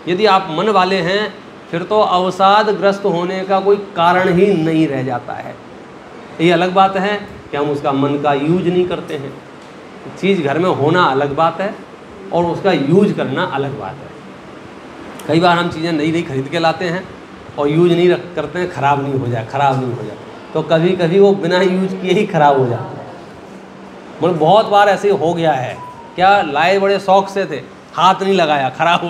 यदि आप मन वाले हैं फिर तो अवसादग्रस्त होने का कोई कारण ही नहीं रह जाता है। ये अलग बात है कि हम उसका मन का यूज नहीं करते हैं। चीज़ घर में होना अलग बात है और उसका यूज करना अलग बात है। कई बार हम चीज़ें नई नई खरीद के लाते हैं और यूज नहीं करते हैं, ख़राब नहीं हो जाए, तो कभी कभी वो बिना यूज किए ही ख़राब हो जाता है। मतलब बहुत बार ऐसे हो गया है, क्या लाए बड़े शौक से थे, हाथ नहीं लगाया, ख़राब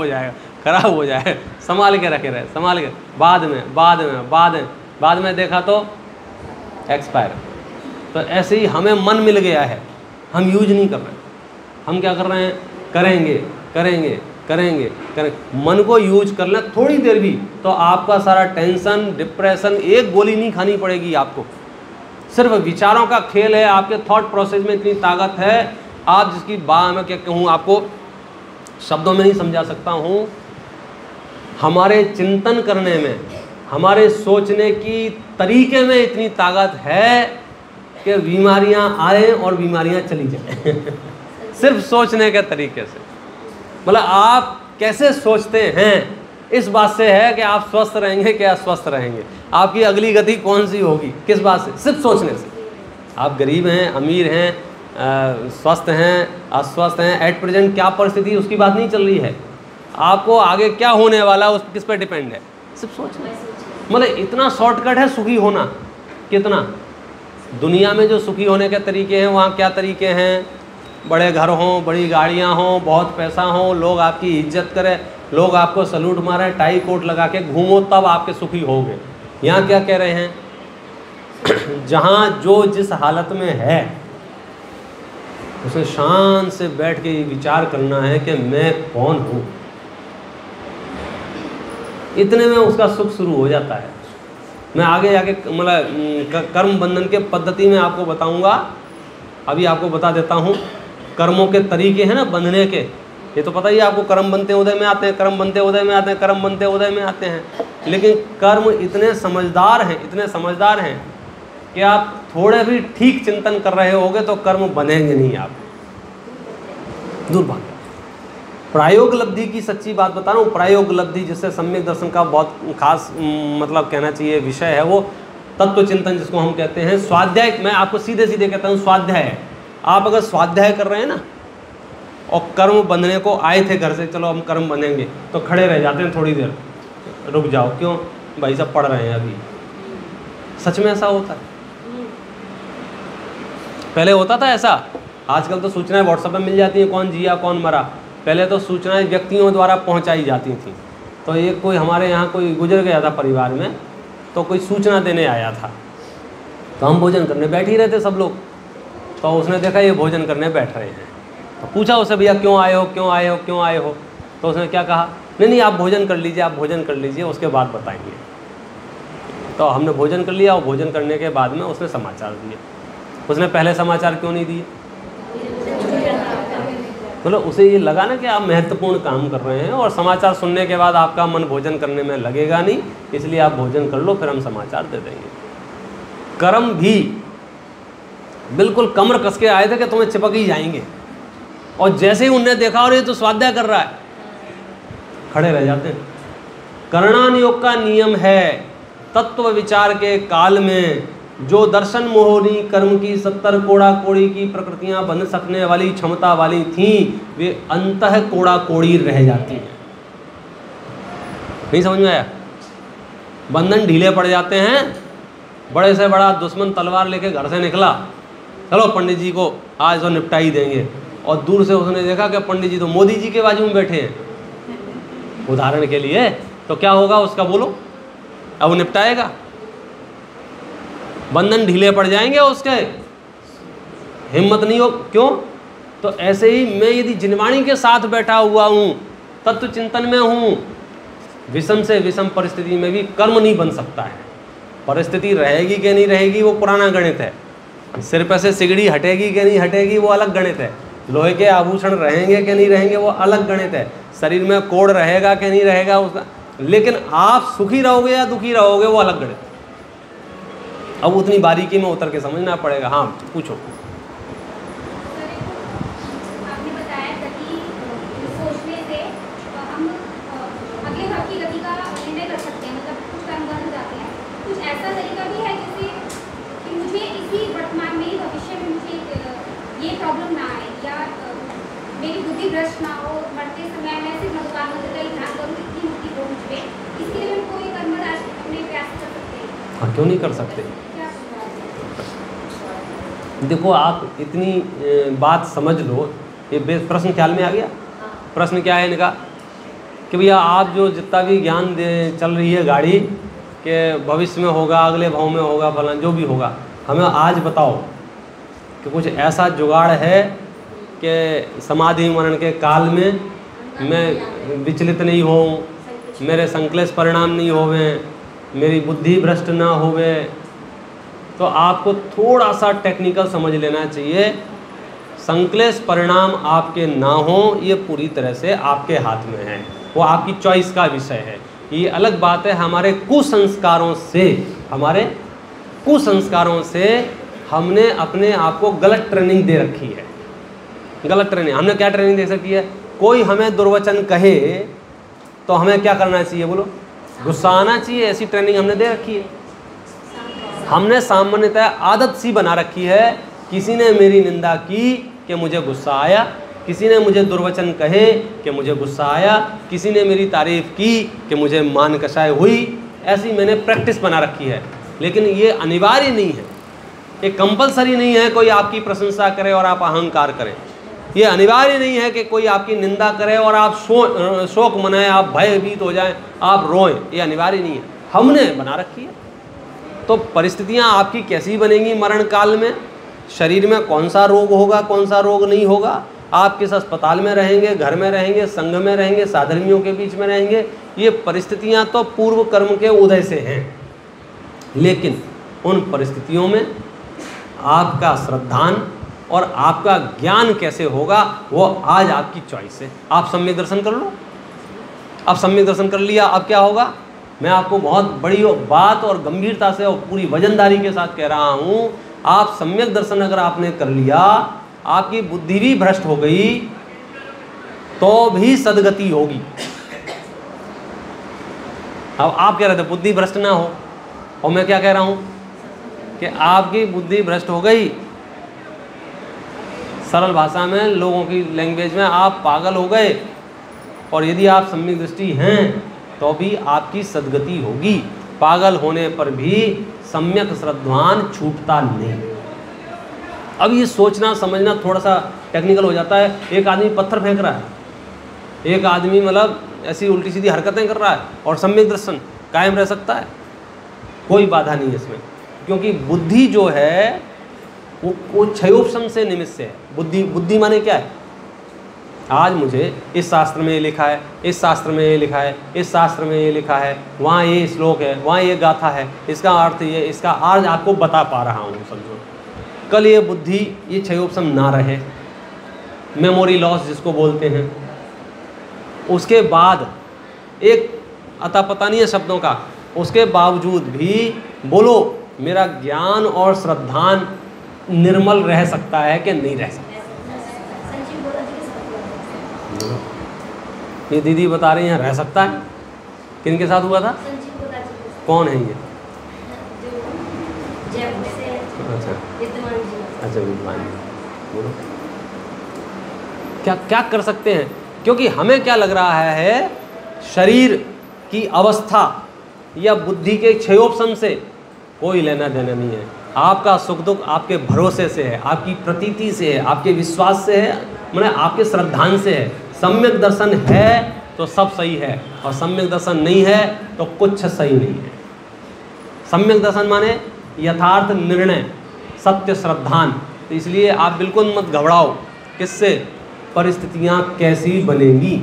हो जाए, संभाल के रखे रहे, संभाल के, बाद में देखा तो एक्सपायर। तो ऐसे ही हमें मन मिल गया है, हम यूज नहीं कर रहे, हम क्या कर रहे हैं, करेंगे। मन को यूज कर लें थोड़ी देर भी तो आपका सारा टेंशन, डिप्रेशन, एक गोली नहीं खानी पड़ेगी आपको। सिर्फ विचारों का खेल है, आपके थॉट प्रोसेस में इतनी ताकत है, आप जिसकी बात मैं क्या कहूँ, आपको शब्दों में नहीं समझा सकता हूँ। हमारे चिंतन करने में, हमारे सोचने की तरीके में इतनी ताकत है कि बीमारियां आए और बीमारियां चली जाएं। सिर्फ सोचने के तरीके से। मतलब आप कैसे सोचते हैं इस बात से है कि आप स्वस्थ रहेंगे कि अस्वस्थ रहेंगे, आपकी अगली गति कौन सी होगी, किस बात से, सिर्फ सोचने से। आप गरीब हैं, अमीर हैं, स्वस्थ हैं, अस्वस्थ हैं, एट प्रेजेंट क्या परिस्थिति उसकी बात नहीं चल रही है, आपको आगे क्या होने वाला उस किस पर डिपेंड है, सिर्फ सोचना। मतलब इतना शॉर्टकट है सुखी होना। कितना दुनिया में जो सुखी होने के तरीके हैं, वहाँ क्या तरीके हैं, बड़े घर हों, बड़ी गाड़ियाँ हों, बहुत पैसा हो, लोग आपकी इज्जत करें, लोग आपको सलूट मारें, टाई कोट लगा के घूमो, तब आपके सुखी होंगे। यहाँ क्या कह रहे हैं, जहाँ जो जिस हालत में है उसे शांत से बैठ के विचार करना है कि मैं कौन हूँ। इतने में उसका सुख शुरू हो जाता है। मैं आगे जाके मतलब कर्म बंधन के पद्धति में आपको बताऊंगा, अभी आपको बता देता हूँ। कर्मों के तरीके हैं ना बंधने के, ये तो पता ही है आपको, कर्म बनते उदय में आते हैं, कर्म बनते उदय में आते हैं, कर्म बनते उदय में आते हैं। लेकिन कर्म इतने समझदार हैं कि आप थोड़े भी ठीक चिंतन कर रहे होगे तो कर्म बनेंगे नहीं, आप दुर्भाग्य। प्रायोग लब्धि की सच्ची बात बता रहा हूँ। प्रायोग लब्धि जिससे सम्यक दर्शन का बहुत खास मतलब कहना चाहिए विषय है, वो तत्व चिंतन जिसको हम कहते हैं। स्वाध्याय, मैं आपको सीधे सीधे कहता हूँ, स्वाध्याय है। आप अगर स्वाध्याय कर रहे हैं ना और कर्म बंधने को आए थे घर से, चलो हम कर्म बंधेंगे, तो खड़े रह जाते हैं थोड़ी देर, रुक जाओ, क्यों भाई साहब पढ़ रहे हैं अभी। सच में ऐसा होता है? पहले होता था ऐसा, आजकल तो सूचनाएं व्हाट्सएप में मिल जाती हैं, कौन जिया कौन मरा। पहले तो सूचनाएं व्यक्तियों द्वारा पहुंचाई जाती थी। तो एक कोई हमारे यहाँ कोई गुजर गया था परिवार में, तो कोई सूचना देने आया था, तो हम भोजन करने बैठ ही रहे थे सब लोग। तो उसने देखा ये भोजन करने बैठ रहे हैं, तो पूछा उससे, भैया क्यों आए हो। तो उसने क्या कहा, नहीं आप भोजन कर लीजिए, उसके बाद बताएंगे। तो हमने भोजन कर लिया, और भोजन करने के बाद में उसने समाचार दिए। उसने पहले समाचार क्यों नहीं दिए? मतलब उसे ये लगा ना कि आप महत्वपूर्ण काम कर रहे हैं, और समाचार सुनने के बाद आपका मन भोजन करने में लगेगा नहीं, इसलिए आप भोजन कर लो, फिर हम समाचार दे देंगे। कर्म भी बिल्कुल कमर कस के आए थे कि तुम्हें चिपक ही जाएंगे, और जैसे ही उनने देखा और ये तो स्वाध्याय कर रहा है, खड़े रह जाते हैं। कर्णानुयोग का नियम है, तत्व विचार के काल में जो दर्शन मोहनी कर्म की 70 कोड़ा कोड़ी की प्रकृतियां बंध सकने वाली क्षमता वाली थीं, वे अंतः कोड़ा कोड़ी रह जाती हैं। नहीं समझ में आया? बंधन ढीले पड़ जाते हैं। बड़े से बड़ा दुश्मन तलवार लेके घर से निकला, चलो पंडित जी को आज तो निपटा ही देंगे, और दूर से उसने देखा कि पंडित जी तो मोदी जी के बाजू में बैठे हैं, उदाहरण के लिए, तो क्या होगा उसका? बोलो, अब वो निपटाएगा? बंधन ढीले पड़ जाएंगे उसके, हिम्मत नहीं हो। क्यों? तो ऐसे ही मैं यदि जिनवाणी के साथ बैठा हुआ हूँ, तत्व चिंतन में हूँ, विषम से विषम परिस्थिति में भी कर्म नहीं बन सकता है। परिस्थिति रहेगी कि नहीं रहेगी वो पुराना गणित है, सिर पर से सिगड़ी हटेगी कि नहीं हटेगी वो अलग गणित है, लोहे के आभूषण रहेंगे कि नहीं रहेंगे वो अलग गणित है, शरीर में कोढ़ रहेगा कि नहीं रहेगा उसका, लेकिन आप सुखी रहोगे या दुखी रहोगे वो अलग गणित। अब उतनी बारीकी में उतर के समझना पड़ेगा। हाँ पूछो। आपने बताया गति सोचने से हम अगले भाव की गति का निर्णय कर सकते हैं, मतलब कुछ कर्म बन जाते हैं। कुछ ऐसा तरीका भी है जैसे कि मुझे इसी वर्तमान में ही भविष्य में मुझे ये प्रॉब्लम ना आए, या मेरी बुद्धि भ्रष्ट ना हो, मरते समय मैं सिर्फ भगवान मंत्र का ही ध्यान करूँ, इतनी मुक्ति हो मुझ पे, इसके लिए हम कोई कर्म अपने प्रयास कर सकते हैं? हाँ, क्यों नहीं कर सकते? देखो आप इतनी बात समझ लो, ये प्रश्न ख्याल में आ गया? प्रश्न क्या है इनका कि भैया आप जो जितना भी ज्ञान चल रही है गाड़ी के भविष्य में होगा, अगले भाव में होगा, फलाना जो भी होगा, हमें आज बताओ कि कुछ ऐसा जुगाड़ है कि समाधि मरण के काल में मैं विचलित नहीं होऊं, मेरे संक्लेश परिणाम नहीं होवे, मेरी बुद्धि भ्रष्ट ना होवे। तो आपको थोड़ा सा टेक्निकल समझ लेना चाहिए। संक्लेश परिणाम आपके ना हो ये पूरी तरह से आपके हाथ में है, वो आपकी चॉइस का विषय है। ये अलग बात है हमारे कुसंस्कारों से हमने अपने आप को गलत ट्रेनिंग दे रखी है। गलत ट्रेनिंग हमने क्या ट्रेनिंग दे रखी है? कोई हमें दुर्वचन कहे तो हमें क्या करना चाहिए? बोलो, गुस्सा आना चाहिए। ऐसी ट्रेनिंग हमने दे रखी है। हमने सामान्यतः आदत सी बना रखी है, किसी ने मेरी निंदा की कि मुझे गुस्सा आया, किसी ने मुझे दुर्वचन कहे कि मुझे गुस्सा आया, किसी ने मेरी तारीफ़ की कि मुझे मान कसाई हुई। ऐसी मैंने प्रैक्टिस बना रखी है। लेकिन ये अनिवार्य नहीं है, ये कंपलसरी नहीं है कोई आपकी प्रशंसा करे और आप अहंकार करें। ये अनिवार्य नहीं है कि कोई आपकी निंदा करे और आप शोक मनाएं, आप भयभीत हो जाएं, आप रोएं। ये अनिवार्य नहीं है, हमने बना रखी है। तो परिस्थितियां आपकी कैसी बनेंगी मरण काल में, शरीर में कौन सा रोग होगा, कौन सा रोग नहीं होगा, आप किस अस्पताल में रहेंगे, घर में रहेंगे, संघ में रहेंगे, साधर्मियों के बीच में रहेंगे, ये परिस्थितियां तो पूर्व कर्म के उदय से हैं। लेकिन उन परिस्थितियों में आपका श्रद्धान और आपका ज्ञान कैसे होगा वो आज आपकी चॉइस है। आप सम्यक दर्शन कर लो। अब सम्यक दर्शन कर लिया, अब क्या होगा? मैं आपको बहुत बड़ी बात और गंभीरता से और पूरी वजनदारी के साथ कह रहा हूँ, आप सम्यक दर्शन अगर आपने कर लिया, आपकी बुद्धि भी भ्रष्ट हो गई तो भी सदगति होगी। अब आप कह रहे थे बुद्धि भ्रष्ट ना हो, और मैं क्या कह रहा हूँ कि आपकी बुद्धि भ्रष्ट हो गई। सरल भाषा में, लोगों की लैंग्वेज में, आप पागल हो गए, और यदि आप सम्यक दृष्टि हैं तो भी आपकी सदगति होगी। पागल होने पर भी सम्यक श्रद्धान छूटता नहीं। अब ये सोचना समझना थोड़ा सा टेक्निकल हो जाता है। एक आदमी पत्थर फेंक रहा है, एक आदमी मतलब ऐसी उल्टी सीधी हरकतें कर रहा है, और सम्यक दर्शन कायम रह सकता है, कोई बाधा नहीं है इसमें। क्योंकि बुद्धि जो है वो क्षयोपशम से निमित्त है। बुद्धि माने क्या है? आज मुझे इस शास्त्र में ये लिखा है, इस शास्त्र में ये लिखा है, इस शास्त्र में ये लिखा है, वहाँ ये श्लोक है, वहाँ ये गाथा है, इसका अर्थ ये, इसका आज आपको बता पा रहा हूँ। समझो, कल ये बुद्धि ये क्षयोपशम ना रहे, मेमोरी लॉस जिसको बोलते हैं, उसके बाद एक अता पता नहीं है शब्दों का, उसके बावजूद भी बोलो मेरा ज्ञान और श्रद्धान निर्मल रह सकता है कि नहीं रह सकता? ये दीदी बता रही हैं रह सकता है। किन के साथ हुआ था? कौन है ये? जयपुर से। अच्छा विद्वान जी। अच्छा विद्वान जी, बोलो क्या क्या कर सकते हैं? क्योंकि हमें क्या लग रहा है, शरीर की अवस्था या बुद्धि के क्षयोपशम से कोई लेना देना नहीं है। आपका सुख दुख आपके भरोसे से है, आपकी प्रतीति से है, आपके विश्वास से है, मतलब आपके श्रद्धांश से है। सम्यक दर्शन है तो सब सही है, और सम्यक दर्शन नहीं है तो कुछ सही नहीं है। सम्यक दर्शन माने यथार्थ निर्णय, सत्य श्रद्धान। तो इसलिए आप बिल्कुल मत घबराओ। किससे? परिस्थितियाँ कैसी बनेंगी,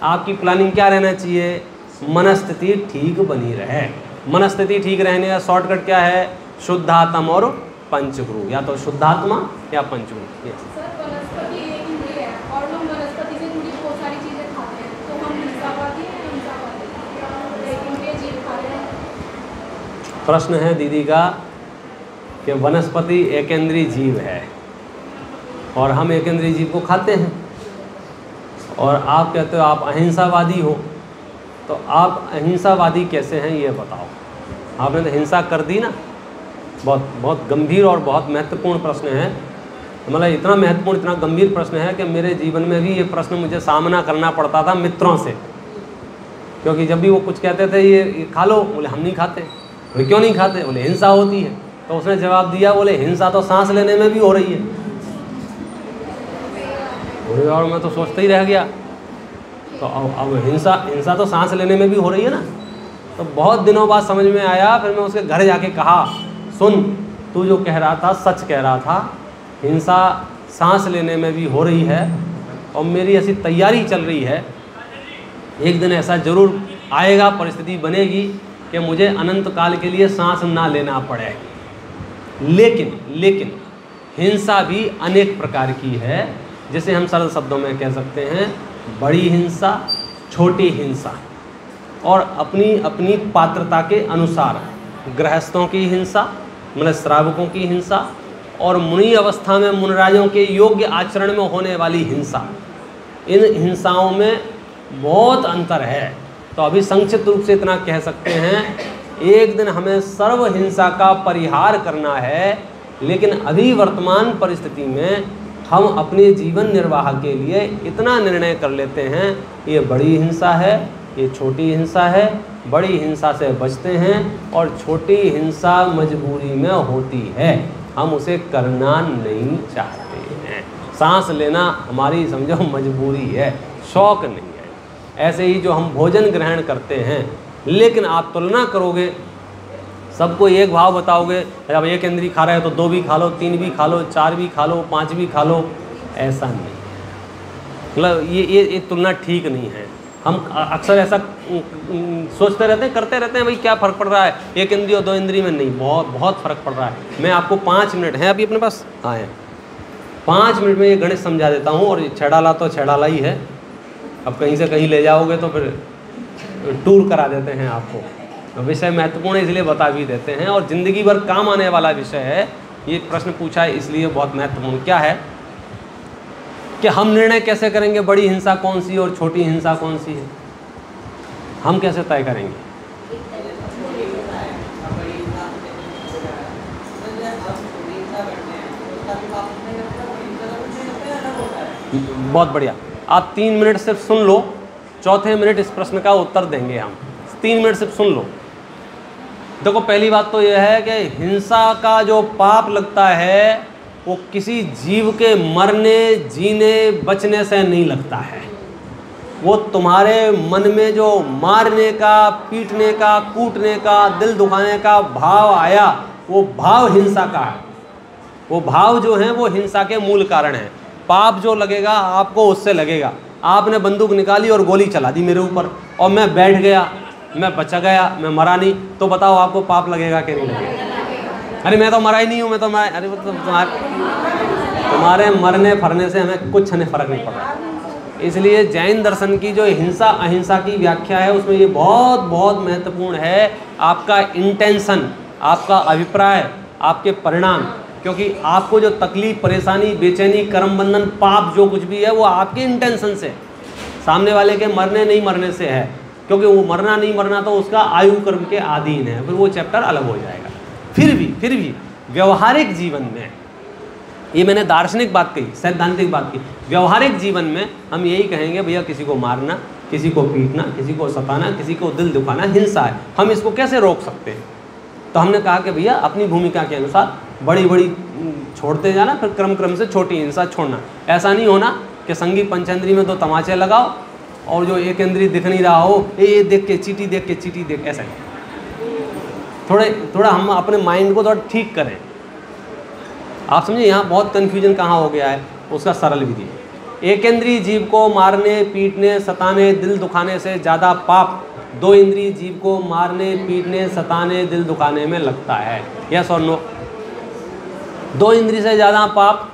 आपकी प्लानिंग क्या रहना चाहिए? मनस्थिति ठीक बनी रहे। मनस्थिति ठीक रहने का शॉर्टकट क्या है? शुद्धात्मा और पंचगुरु, या तो शुद्धात्मा या पंचगुरु। सर वनस्पति एक इंद्रिय है और हम वनस्पति से जुड़ी बहुत सारी चीजें खाते हैं, तो हम हिंसावादी हैं या हिंसावादी? एक इंद्रिय जीव खाते हैं। प्रश्न है दीदी का कि वनस्पति एकेंद्रीय जीव है और हम एकेंद्रीय जीव को खाते हैं, और आप कहते हो आप अहिंसावादी हो। तो आप अहिंसावादी कैसे हैं ये बताओ। आपने तो हिंसा कर दी ना। बहुत बहुत गंभीर और बहुत महत्वपूर्ण प्रश्न है। मतलब इतना महत्वपूर्ण, इतना गंभीर प्रश्न है कि मेरे जीवन में भी ये प्रश्न मुझे सामना करना पड़ता था मित्रों से। क्योंकि जब भी वो कुछ कहते थे ये खा लो, बोले हम नहीं खाते। बोले क्यों नहीं खाते? बोले हिंसा होती है। तो उसने जवाब दिया, बोले हिंसा तो सांस लेने में भी हो रही है। बोले और मैं तो सोचता ही रह गया। तो अब हिंसा तो सांस लेने में भी हो रही है ना। तो बहुत दिनों बाद समझ में आया। फिर मैं उसके घर जाके कहा, सुन तू जो कह रहा था सच कह रहा था, हिंसा सांस लेने में भी हो रही है, और मेरी ऐसी तैयारी चल रही है, एक दिन ऐसा ज़रूर आएगा, परिस्थिति बनेगी कि मुझे अनंत काल के लिए सांस ना लेना पड़े। लेकिन हिंसा भी अनेक प्रकार की है, जिसे हम सरल शब्दों में कह सकते हैं बड़ी हिंसा, छोटी हिंसा, और अपनी अपनी पात्रता के अनुसार गृहस्थों की हिंसा, मतलब श्रावकों की हिंसा, और मुनि अवस्था में मुनिराजों के योग्य आचरण में होने वाली हिंसा। इन हिंसाओं में बहुत अंतर है। तो अभी संक्षिप्त रूप से इतना कह सकते हैं, एक दिन हमें सर्व हिंसा का परिहार करना है, लेकिन अभी वर्तमान परिस्थिति में हम अपने जीवन निर्वाह के लिए इतना निर्णय कर लेते हैं, ये बड़ी हिंसा है, ये छोटी हिंसा है। बड़ी हिंसा से बचते हैं और छोटी हिंसा मजबूरी में होती है, हम उसे करना नहीं चाहते हैं। सांस लेना हमारी समझो मजबूरी है, शौक़ नहीं है। ऐसे ही जो हम भोजन ग्रहण करते हैं, लेकिन आप तुलना करोगे, सबको एक भाव बताओगे, अब एक इंद्री खा रहे हो तो 2 भी खा लो, 3 भी खा लो, 4 भी खा लो, 5 भी खा लो। ऐसा नहीं है, मतलब ये तुलना ठीक नहीं है। हम अक्सर ऐसा सोचते रहते हैं, करते रहते हैं, भाई क्या फ़र्क पड़ रहा है, एक इंद्री और 2 इंद्री में। नहीं, बहुत बहुत फ़र्क पड़ रहा है। मैं आपको 5 मिनट हैं अभी अपने पास, हाँ हैं 5 मिनट में ये गणित समझा देता हूँ। और छेड़ाला तो छेड़ाला ही है, अब कहीं से कहीं ले जाओगे तो फिर टूर करा देते हैं आपको। विषय महत्वपूर्ण है इसलिए बता भी देते हैं, और ज़िंदगी भर काम आने वाला विषय है। ये प्रश्न पूछा है इसलिए बहुत महत्वपूर्ण। क्या है कि हम निर्णय कैसे करेंगे बड़ी हिंसा कौन सी और छोटी हिंसा कौन सी है, हम कैसे तय करेंगे? बहुत बढ़िया, आप 3 मिनट सिर्फ सुन लो, चौथे मिनट इस प्रश्न का उत्तर देंगे हम। 3 मिनट सिर्फ सुन लो। देखो, पहली बात तो यह है कि हिंसा का जो पाप लगता है वो किसी जीव के मरने, जीने, बचने से नहीं लगता है। वो तुम्हारे मन में जो मारने का, पीटने का, कूटने का, दिल दुखाने का भाव आया, वो भाव हिंसा का है। वो भाव जो हैं वो हिंसा के मूल कारण हैं। पाप जो लगेगा आपको उससे लगेगा। आपने बंदूक निकाली और गोली चला दी मेरे ऊपर, और मैं बैठ गया, मैं बचा गया, मैं मरा नहीं, तो बताओ आपको पाप लगेगा कि नहीं लगेगा? अरे मैं तो मरा ही नहीं हूँ, मैं तो मरा, अरे तुम्हारे मरने फरने से हमें कुछ नहीं फ़र्क नहीं पड़ रहा। इसलिए जैन दर्शन की जो हिंसा अहिंसा की व्याख्या है उसमें ये बहुत बहुत महत्वपूर्ण है, आपका इंटेंशन, आपका अभिप्राय, आपके परिणाम। क्योंकि आपको जो तकलीफ, परेशानी, बेचैनी, कर्म बंधन, पाप जो कुछ भी है वो आपके इंटेंशन से, सामने वाले के मरने नहीं मरने से है। क्योंकि वो मरना नहीं मरना तो उसका आयु कर्म के अधीन है, फिर वो चैप्टर अलग हो जाएगा। फिर भी व्यवहारिक जीवन में, ये मैंने दार्शनिक बात कही, सैद्धांतिक बात की, व्यवहारिक जीवन में हम यही कहेंगे भैया किसी को मारना, किसी को पीटना, किसी को सताना, किसी को दिल दुखाना हिंसा है, हम इसको कैसे रोक सकते हैं? तो हमने कहा कि भैया अपनी भूमिका के अनुसार बड़ी बड़ी छोड़ते जाना, फिर क्रम से छोटी हिंसा छोड़ना। ऐसा नहीं होना कि संगी पंचेंद्री में 2 तमाचे लगाओ और जो एक इंद्री दिख नहीं रहा हो, ये देख के चीटी देख, ऐसा नहीं। थोड़ा हम अपने माइंड को थोड़ा ठीक करें। आप समझे यहाँ बहुत कन्फ्यूजन कहाँ हो गया है, उसका सरल विधि। एक इंद्रिय जीव को मारने, पीटने, सताने, दिल दुखाने से ज़्यादा पाप 2 इंद्रिय जीव को मारने, पीटने, सताने, दिल दुखाने में लगता है। यस और नो? 2 इंद्रिय से ज़्यादा पाप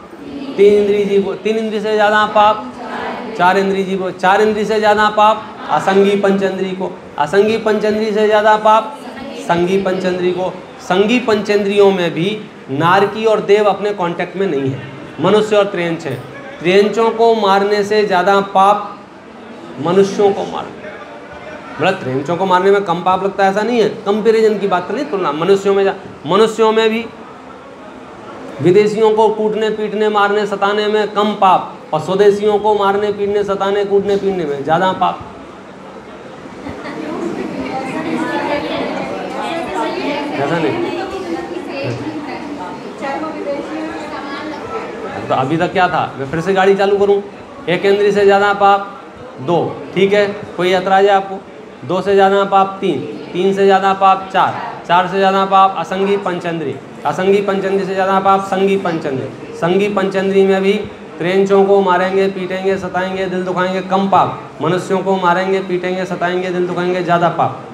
3 इंद्रिय जीव को, 3 इंद्रिय से ज़्यादा पाप 4 इंद्रिय जीव को, 4 इंद्रिय से ज़्यादा पाप असंगी पंचेंद्रिय को, असंगी पंचेंद्रिय से ज़्यादा पाप संगी पंचेंद्रिय को। संगी पंचेंद्रियों में भी नारकी और देव अपने कांटेक्ट में नहीं है, मनुष्य और त्रियंच हैं। त्रियंचों को मारने से ज़्यादा पाप मनुष्यों को मारने, मतलब त्रियंचों को मारने में कम पाप लगता है ऐसा नहीं है, कंपेरिजन की बात करें तुलना। मनुष्यों में भी विदेशियों को कूटने, पीटने, मारने, सताने में कम पाप, और स्वदेशियों को मारने, पीटने, सताने, कूटने, पीटने में ज़्यादा पाप। ऐसा नहीं। तो अभी तक क्या था, मैं फिर से गाड़ी चालू करूं? एक इंद्रिय से ज़्यादा पाप 2, ठीक है, कोई ऐतराज है आपको? 2 से ज़्यादा पाप 3, 3 से ज़्यादा पाप 4, 4 से ज़्यादा पाप असंगी पंचेंद्रिय, असंगी पंचेंद्रिय से ज़्यादा पाप संगी पंचेंद्रिय, संगी पंचेंद्रिय में भी त्रियंचों को मारेंगे, पीटेंगे, सताएंगे, दिल दुखाएंगे कम पाप, मनुष्यों को मारेंगे, पीटेंगे, सताएंगे, दिल दुखाएंगे ज़्यादा पाप।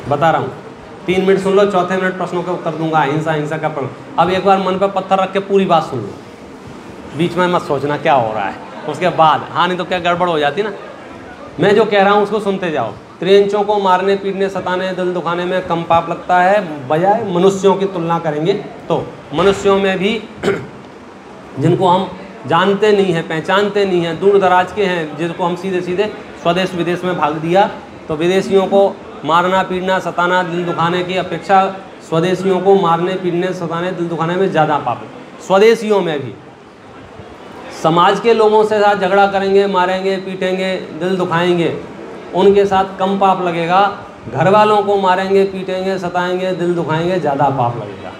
बता रहा हूँ, 3 मिनट सुन लो, चौथे मिनट प्रश्नों के उत्तर दूंगा। हिंसा का प्रश्न। अब एक बार मन पर पत्थर रख के पूरी बात सुन लो, बीच में मत सोचना क्या हो रहा है, उसके बाद हाँ, नहीं तो क्या गड़बड़ हो जाती ना। मैं जो कह रहा हूँ उसको सुनते जाओ। त्रियंचों को मारने, पीटने, सताने, दिल दुखाने में कम पाप लगता है बजाय मनुष्यों की तुलना करेंगे तो। मनुष्यों में भी जिनको हम जानते नहीं हैं, पहचानते नहीं हैं, दूर दराज के हैं, जिनको हम सीधे स्वदेश विदेश में भाग दिया, तो विदेशियों को मारना, पीटना, सताना, दिल दुखाने की अपेक्षा स्वदेशियों को मारने, पीटने, सताने, दिल दुखाने में ज़्यादा पाप है। स्वदेशियों में भी समाज के लोगों से साथ झगड़ा करेंगे, मारेंगे, पीटेंगे, दिल दुखाएंगे, उनके साथ कम पाप लगेगा। घर वालों को मारेंगे, पीटेंगे, सताएंगे, दिल दुखाएंगे, ज़्यादा पाप लगेगा।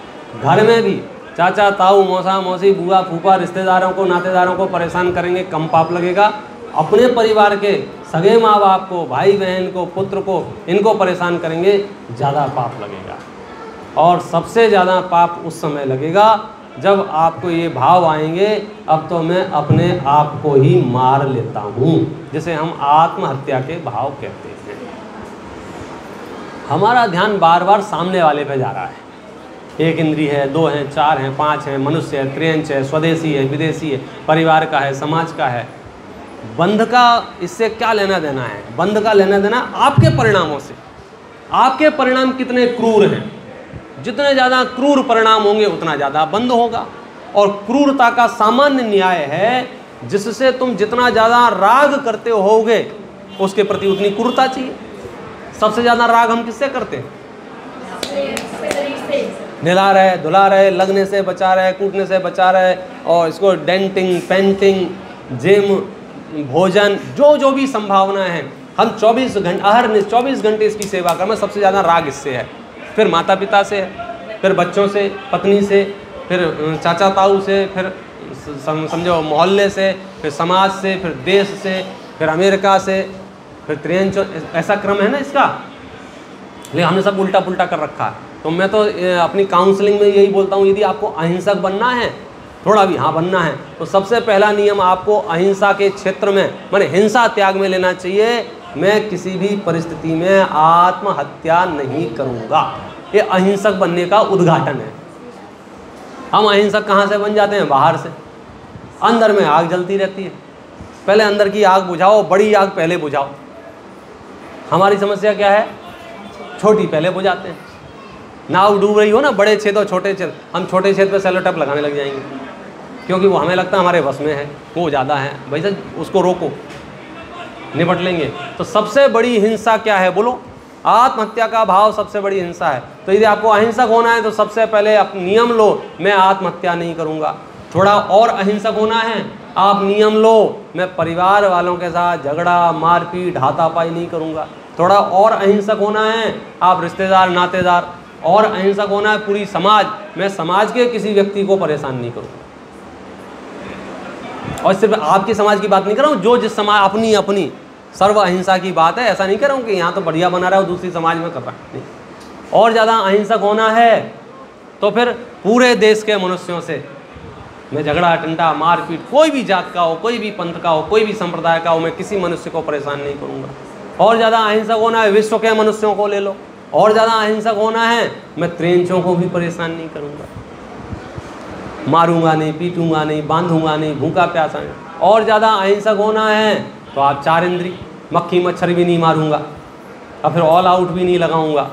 घर में भी चाचा, ताऊ, मौसा, मौसी, बुआ, फूफा, रिश्तेदारों को, नातेदारों को परेशान करेंगे, कम पाप लगेगा। अपने परिवार के सगे माँ बाप को, भाई बहन को, पुत्र को, इनको परेशान करेंगे, ज़्यादा पाप लगेगा। और सबसे ज़्यादा पाप उस समय लगेगा जब आपको ये भाव आएंगे, अब तो मैं अपने आप को ही मार लेता हूँ, जिसे हम आत्महत्या के भाव कहते हैं। हमारा ध्यान बार बार सामने वाले पे जा रहा है। एक इंद्रिय है, 2 हैं, 4 हैं, 5 हैं, मनुष्य है, त्रियंच है, स्वदेशी है, विदेशी है, परिवार का है, समाज का है। बंध का इससे क्या लेना देना है? बंध का लेना देना आपके परिणामों से। आपके परिणाम कितने क्रूर हैं, जितने ज़्यादा क्रूर परिणाम होंगे उतना ज़्यादा बंध होगा। और क्रूरता का सामान्य न्याय है, जिससे तुम जितना ज़्यादा राग करते होगे उसके प्रति उतनी क्रूरता चाहिए। सबसे ज़्यादा राग हम किससे करते हैं? नहला रहे, धुला रहे, लगने से बचा रहे, कूटने से बचा रहे, और इसको डेंटिंग, पेंटिंग, जिम, भोजन, जो भी संभावना है, हम 24 घंटे हर 24 घंटे इसकी सेवा करें। सबसे ज़्यादा राग इससे है, फिर माता पिता से है, फिर बच्चों से, पत्नी से, फिर चाचा ताऊ से, फिर समझो मोहल्ले से, फिर समाज से, फिर देश से, फिर अमेरिका से, फिर त्रियंच। ऐसा क्रम है ना इसका, लेकिन हमने सब उल्टा पुल्टा कर रखा है। तो मैं तो अपनी काउंसलिंग में यही बोलता हूँ, यदि आपको अहिंसक बनना है, थोड़ा भी हाँ बनना है, तो सबसे पहला नियम आपको अहिंसा के क्षेत्र में, माने हिंसा त्याग में लेना चाहिए। मैं किसी भी परिस्थिति में आत्महत्या नहीं करूँगा। ये अहिंसक बनने का उद्घाटन है। हम अहिंसक कहाँ से बन जाते हैं? बाहर से। अंदर में आग जलती रहती है, पहले अंदर की आग बुझाओ, बड़ी आग पहले बुझाओ। हमारी समस्या क्या है? छोटी पहले बुझाते हैं। नाव डूब रही हो ना, बड़े छेद और छोटे छेद, हम छोटे छेद पे सेलो टेप लगाने लग जाएंगे, क्योंकि वो हमें लगता है हमारे बस में है, वो ज़्यादा है। भाई साहब उसको रोको, निपट लेंगे। तो सबसे बड़ी हिंसा क्या है बोलो? आत्महत्या का भाव सबसे बड़ी हिंसा है। तो यदि आपको अहिंसक होना है तो सबसे पहले आप नियम लो, मैं आत्महत्या नहीं करूँगा। थोड़ा और अहिंसक होना है, आप नियम लो, मैं परिवार वालों के साथ झगड़ा मारपीट हाथापाई नहीं करूँगा। थोड़ा और अहिंसक होना है, आप रिश्तेदार नातेदार। और अहिंसक होना है पूरी समाज, मैं समाज के किसी व्यक्ति को परेशान नहीं करूँगा। और सिर्फ आपकी समाज की बात नहीं कर रहा हूँ, जो जिस समाज अपनी अपनी सर्व अहिंसा की बात है। ऐसा नहीं कर रहा हूँ कि यहाँ तो बढ़िया बना रहा है और दूसरी समाज में कर रहा है, नहीं। और ज़्यादा अहिंसक होना है तो फिर पूरे देश के मनुष्यों से मैं झगड़ा टंटा मारपीट, कोई भी जात का हो, कोई भी पंथ का हो, कोई भी संप्रदाय का हो, मैं किसी मनुष्य को परेशान नहीं करूँगा। और ज़्यादा अहिंसक होना है, विश्व के मनुष्यों को ले लो। और ज़्यादा अहिंसक होना है, मैं त्रेंचों को भी परेशान नहीं करूँगा, मारूंगा नहीं, पीटूंगा नहीं, बांधूंगा नहीं, भूखा प्यासा नहीं। और ज़्यादा अहिंसक होना है तो आप 4 इंद्री, मक्खी मच्छर भी नहीं मारूंगा और फिर ऑल आउट भी नहीं लगाऊंगा,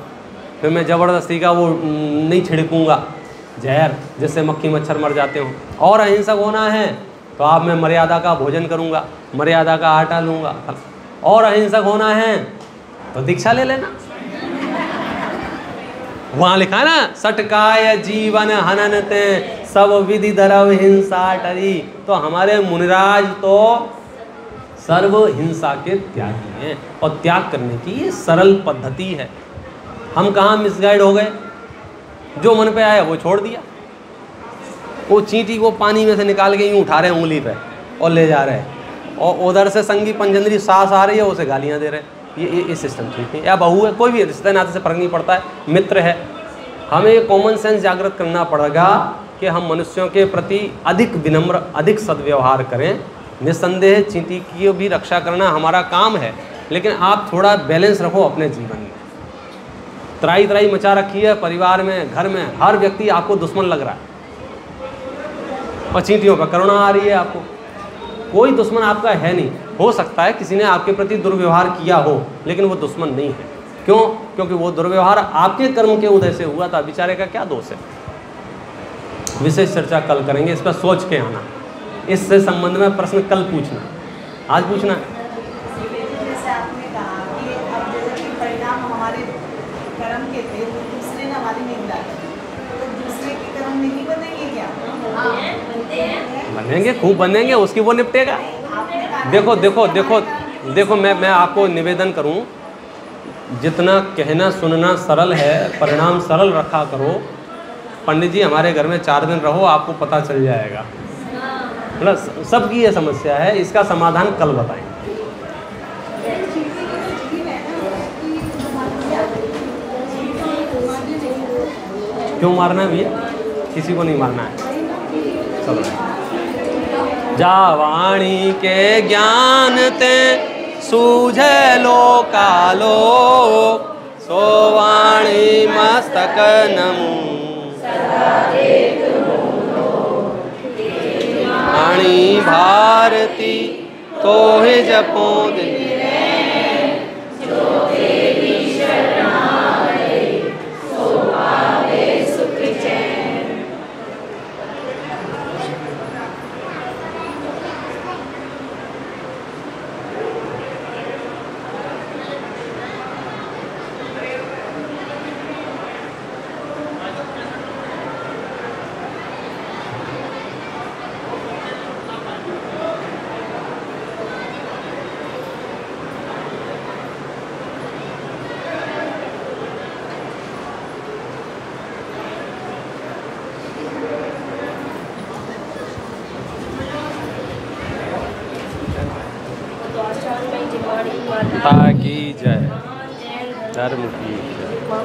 फिर मैं ज़बरदस्ती का वो नहीं छिड़कूंगा जहर जिससे मक्खी मच्छर मर जाते हो। और अहिंसक होना है तो आप मैं मर्यादा का भोजन करूंगा, मर्यादा का आटा लूँगा। और अहिंसक होना है तो दीक्षा ले लेना, वहाँ लिखा है ना, सटकाय जीवन हननते सब विधि धरव हिंसा टरी। तो हमारे मुनिराज तो सर्व हिंसा के त्यागी हैं और त्याग करने की ये सरल पद्धति है। हम कहाँ मिसगाइड हो गए, जो मन पे आया वो छोड़ दिया। वो चींटी को पानी में से निकाल के यूँ उठा रहे हैं उंगली पे और ले जा रहे हैं, और उधर से संगी पंजंदरी सास आ रही है, उसे गालियाँ दे रहे हैं। ये सिस्टम ठीक है। या बहू है, कोई भी रिश्ते नाते से फर्क नहीं पड़ता है, मित्र है। हमें ये कॉमन सेंस जागृत करना पड़ेगा कि हम मनुष्यों के प्रति अधिक विनम्र, अधिक सद्व्यवहार करें। निस्संदेह चींटी की भी रक्षा करना हमारा काम है, लेकिन आप थोड़ा बैलेंस रखो अपने जीवन में। त्राई त्राई मचा रखी है परिवार में, घर में, हर व्यक्ति आपको दुश्मन लग रहा है और चींटियों पर करुणा आ रही है आपको। कोई दुश्मन आपका है नहीं। हो सकता है किसी ने आपके प्रति दुर्व्यवहार किया हो, लेकिन वो दुश्मन नहीं है। क्यों? क्योंकि वो दुर्व्यवहार आपके कर्म के उदय से हुआ था। बेचारे का क्या दोष है? विशेष चर्चा कल करेंगे, इस पर सोच के आना। इससे संबंध में प्रश्न कल पूछना, आज पूछना है। जैसे आपने कहा कि अब जैसे कि परिणाम हमारे कर्म के थे, वो दूसरे ने हमारी नहीं डाले, तो दूसरे के कर्म नहीं बनेंगे क्या? बनेंगे, खूब बनेंगे, उसकी वो निपटेगा। देखो देखो देखो देखो, मैं आपको निवेदन करूं, जितना कहना सुनना सरल है, परिणाम सरल रखा करो। पंडित जी हमारे घर में 4 दिन रहो, आपको पता चल जाएगा। मतलब सबकी ये समस्या है, इसका समाधान कल बताएंगे। क्यों मारना है भैया? किसी को नहीं मारना है। चलो, जावाणी के ज्ञान ते सूझे लोकालो, सोवाणी मस्तक नमू वाणी भारती तो ही जपो दिन। की जय, धर्म की जय।